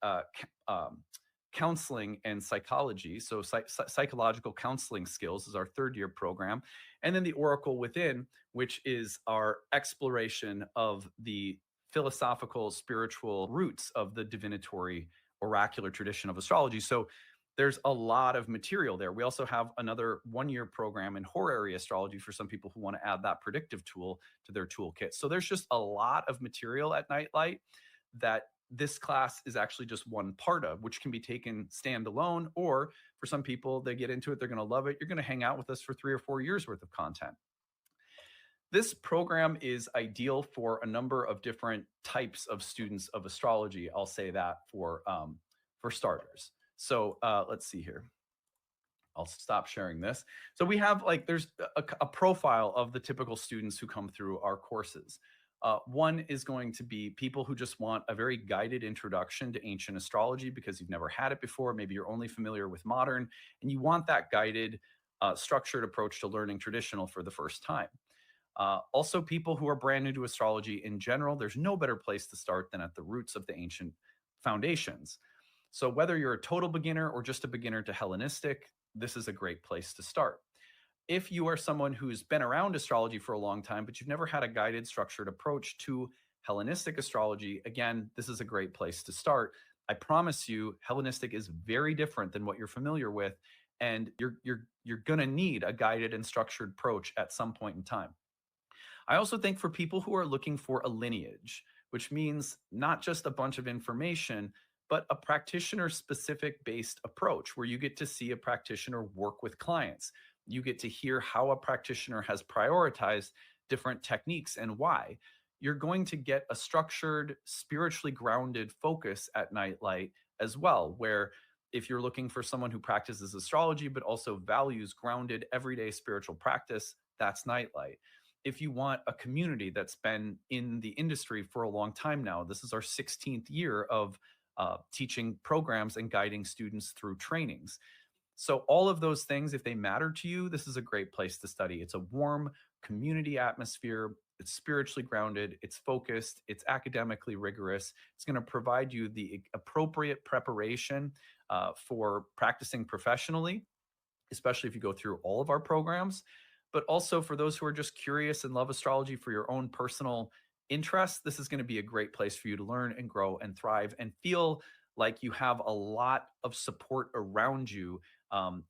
J: counseling and psychology. So psychological counseling skills is our third year program. And then the Oracle Within, which is our exploration of the philosophical, spiritual roots of the divinatory oracular tradition of astrology. So there's a lot of material there. We also have another 1 year program in horary astrology for some people who want to add that predictive tool to their toolkit. So there's just a lot of material at Nightlight that this class is actually just one part of, which can be taken standalone, or for some people, they get into it, they're going to love it. You're going to hang out with us for 3 or 4 years worth of content. This program is ideal for a number of different types of students of astrology. I'll say that for starters. So let's see here. I'll stop sharing this. So we have there's a profile of the typical students who come through our courses. One is going to be people who just want a very guided introduction to ancient astrology because you've never had it before. Maybe you're only familiar with modern, and you want that guided, structured approach to learning traditional for the first time. Also, people who are brand new to astrology in general, there's no better place to start than at the roots of the ancient foundations. So whether you're a total beginner or just a beginner to Hellenistic, this is a great place to start. If you are someone who's been around astrology for a long time, but you've never had a guided, structured approach to Hellenistic astrology, again, this is a great place to start. I promise you, Hellenistic is very different than what you're familiar with, and you're going to need a guided and structured approach at some point in time. I also think for people who are looking for a lineage, which means not just a bunch of information, but a practitioner-specific based approach where you get to see a practitioner work with clients. You get to hear how a practitioner has prioritized different techniques and why. you're going to get a structured, spiritually grounded focus at Nightlight as well, where if you're looking for someone who practices astrology but also values grounded everyday spiritual practice, that's Nightlight. If you want a community that's been in the industry for a long time now, this is our 16th year of teaching programs and guiding students through trainings. So all of those things, if they matter to you, this is a great place to study. It's a warm community atmosphere. It's spiritually grounded. It's focused. It's academically rigorous. It's going to provide you the appropriate preparation for practicing professionally, especially if you go through all of our programs. But also for those who are just curious and love astrology for your own personal interests, this is going to be a great place for you to learn and grow and thrive and feel like you have a lot of support around you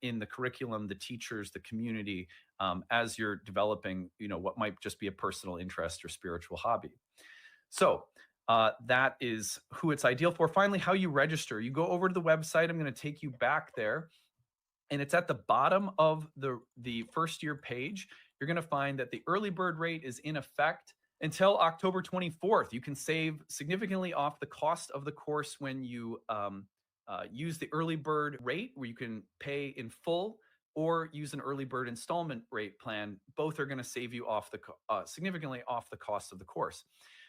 J: in the curriculum, the teachers, the community, as you're developing, what might just be a personal interest or spiritual hobby. So that is who it's ideal for. Finally, how you register. You go over to the website. I'm going to take you back there. And it's at the bottom of the first year page. You're going to find that the early bird rate is in effect until October 24th. You can save significantly off the cost of the course when you use the early bird rate, where you can pay in full, or use an early bird installment rate plan. Both are going to save you off significantly off the cost of the course.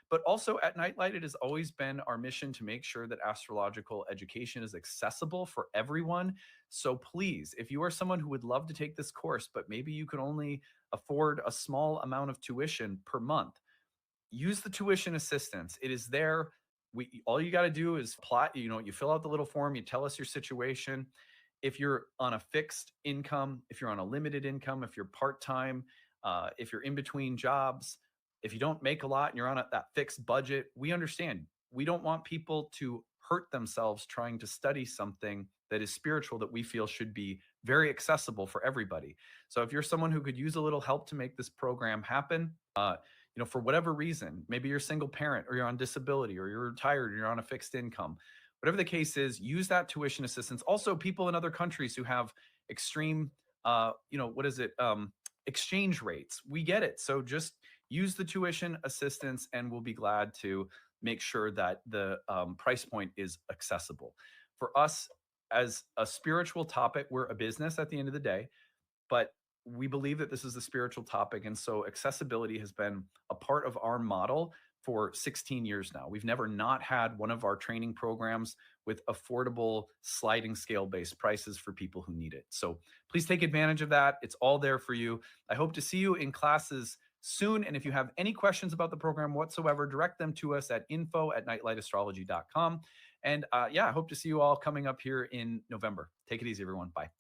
J: But also at Nightlight, it has always been our mission to make sure that astrological education is accessible for everyone. So please, if you are someone who would love to take this course, but maybe you can only afford a small amount of tuition per month, use the tuition assistance. It is there. All you got to do is plot, you fill out the little form, you tell us your situation. If you're on a fixed income, if you're on a limited income, if you're part-time, if you're in between jobs, if you don't make a lot and you're on that fixed budget, we understand. We don't want people to hurt themselves trying to study something that is spiritual that we feel should be very accessible for everybody. So if you're someone who could use a little help to make this program happen, for whatever reason, maybe you're a single parent or you're on disability or you're retired or you're on a fixed income, whatever the case is, use that tuition assistance. Also, people in other countries who have extreme, exchange rates. We get it. So just use the tuition assistance and we'll be glad to make sure that the price point is accessible. For us, as a spiritual topic, we're a business at the end of the day, but we believe that this is a spiritual topic. And so accessibility has been a part of our model for 16 years now. We've never not had one of our training programs with affordable sliding scale based prices for people who need it. So please take advantage of that. It's all there for you. I hope to see you in classes soon. And if you have any questions about the program whatsoever, direct them to us at info@nightlightastrology.com. And I hope to see you all coming up here in November. Take it easy, everyone. Bye.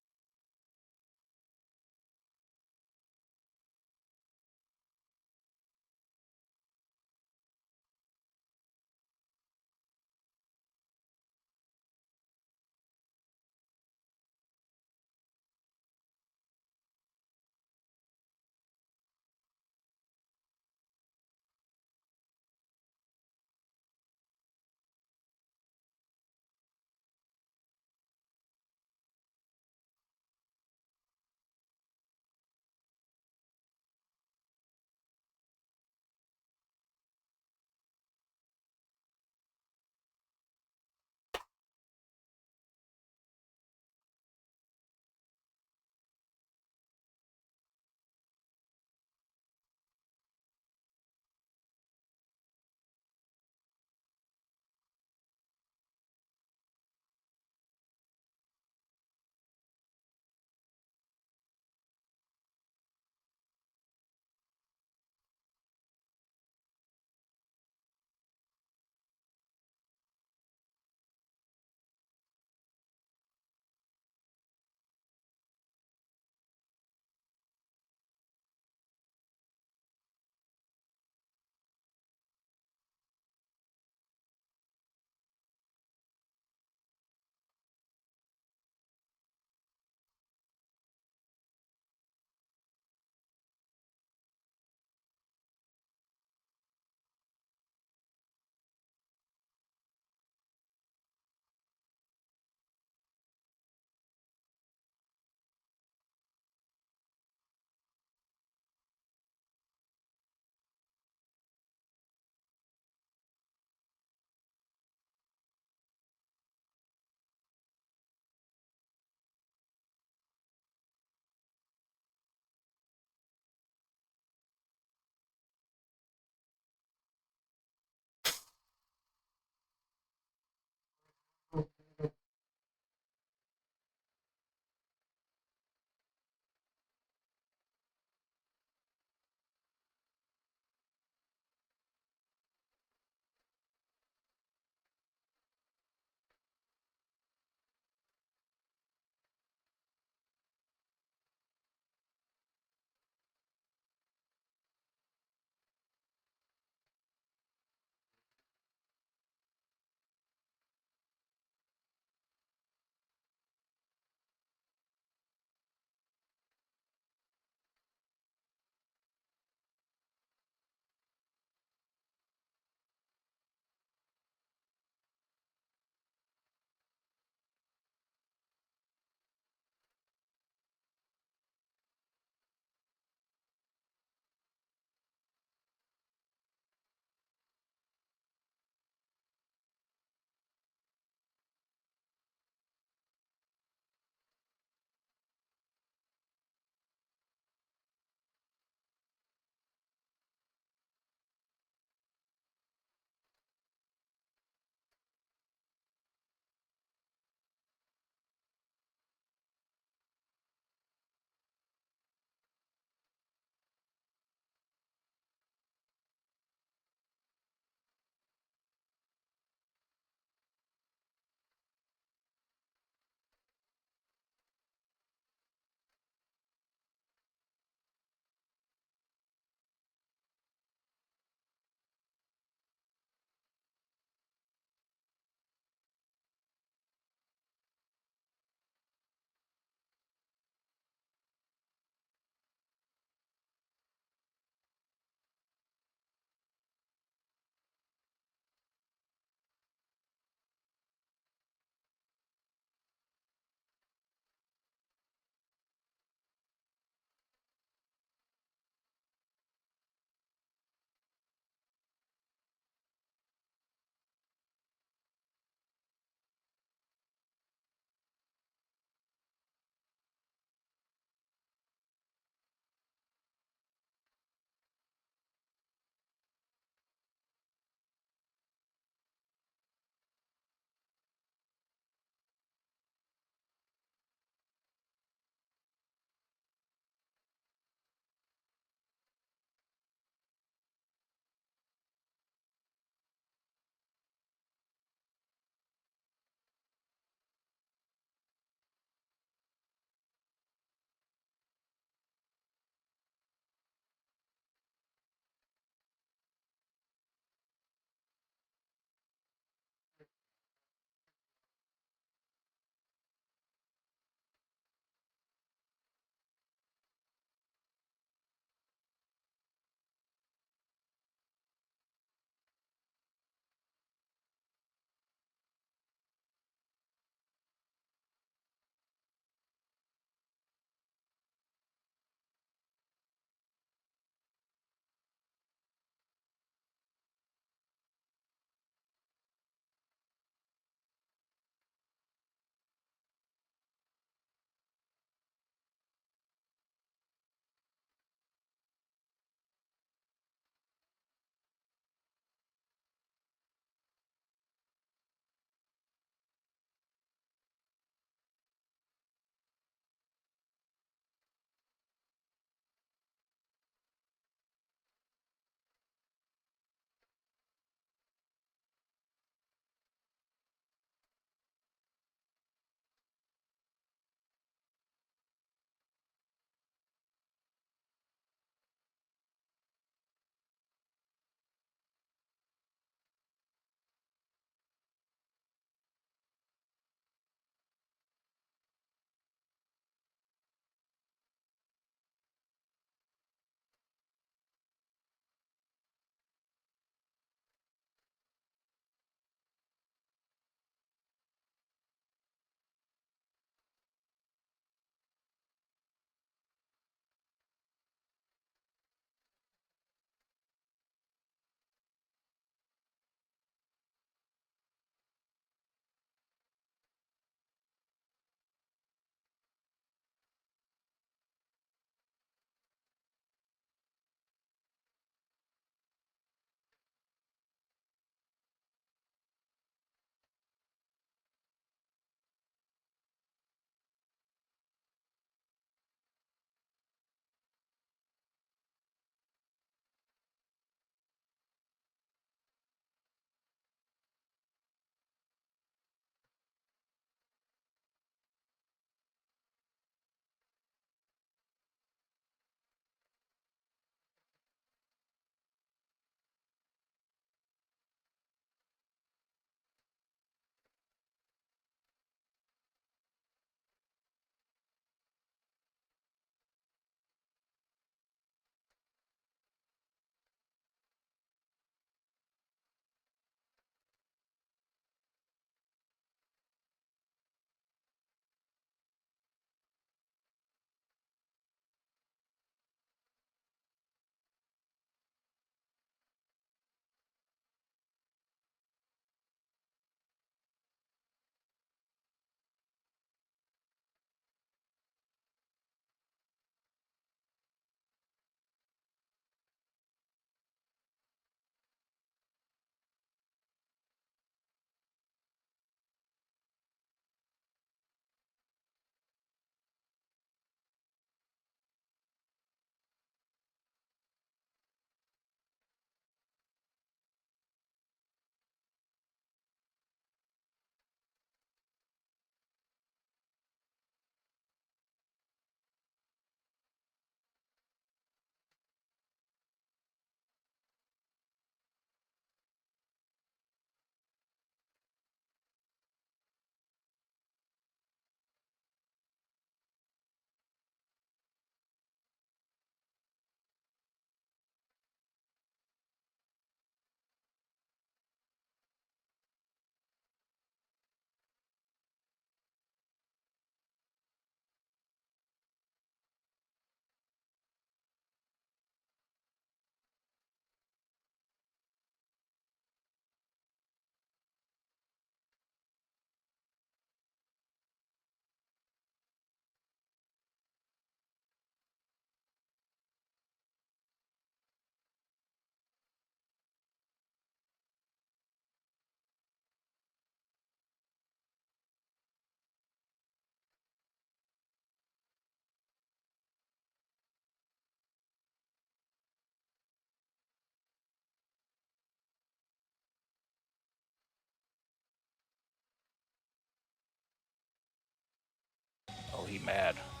L: be mad.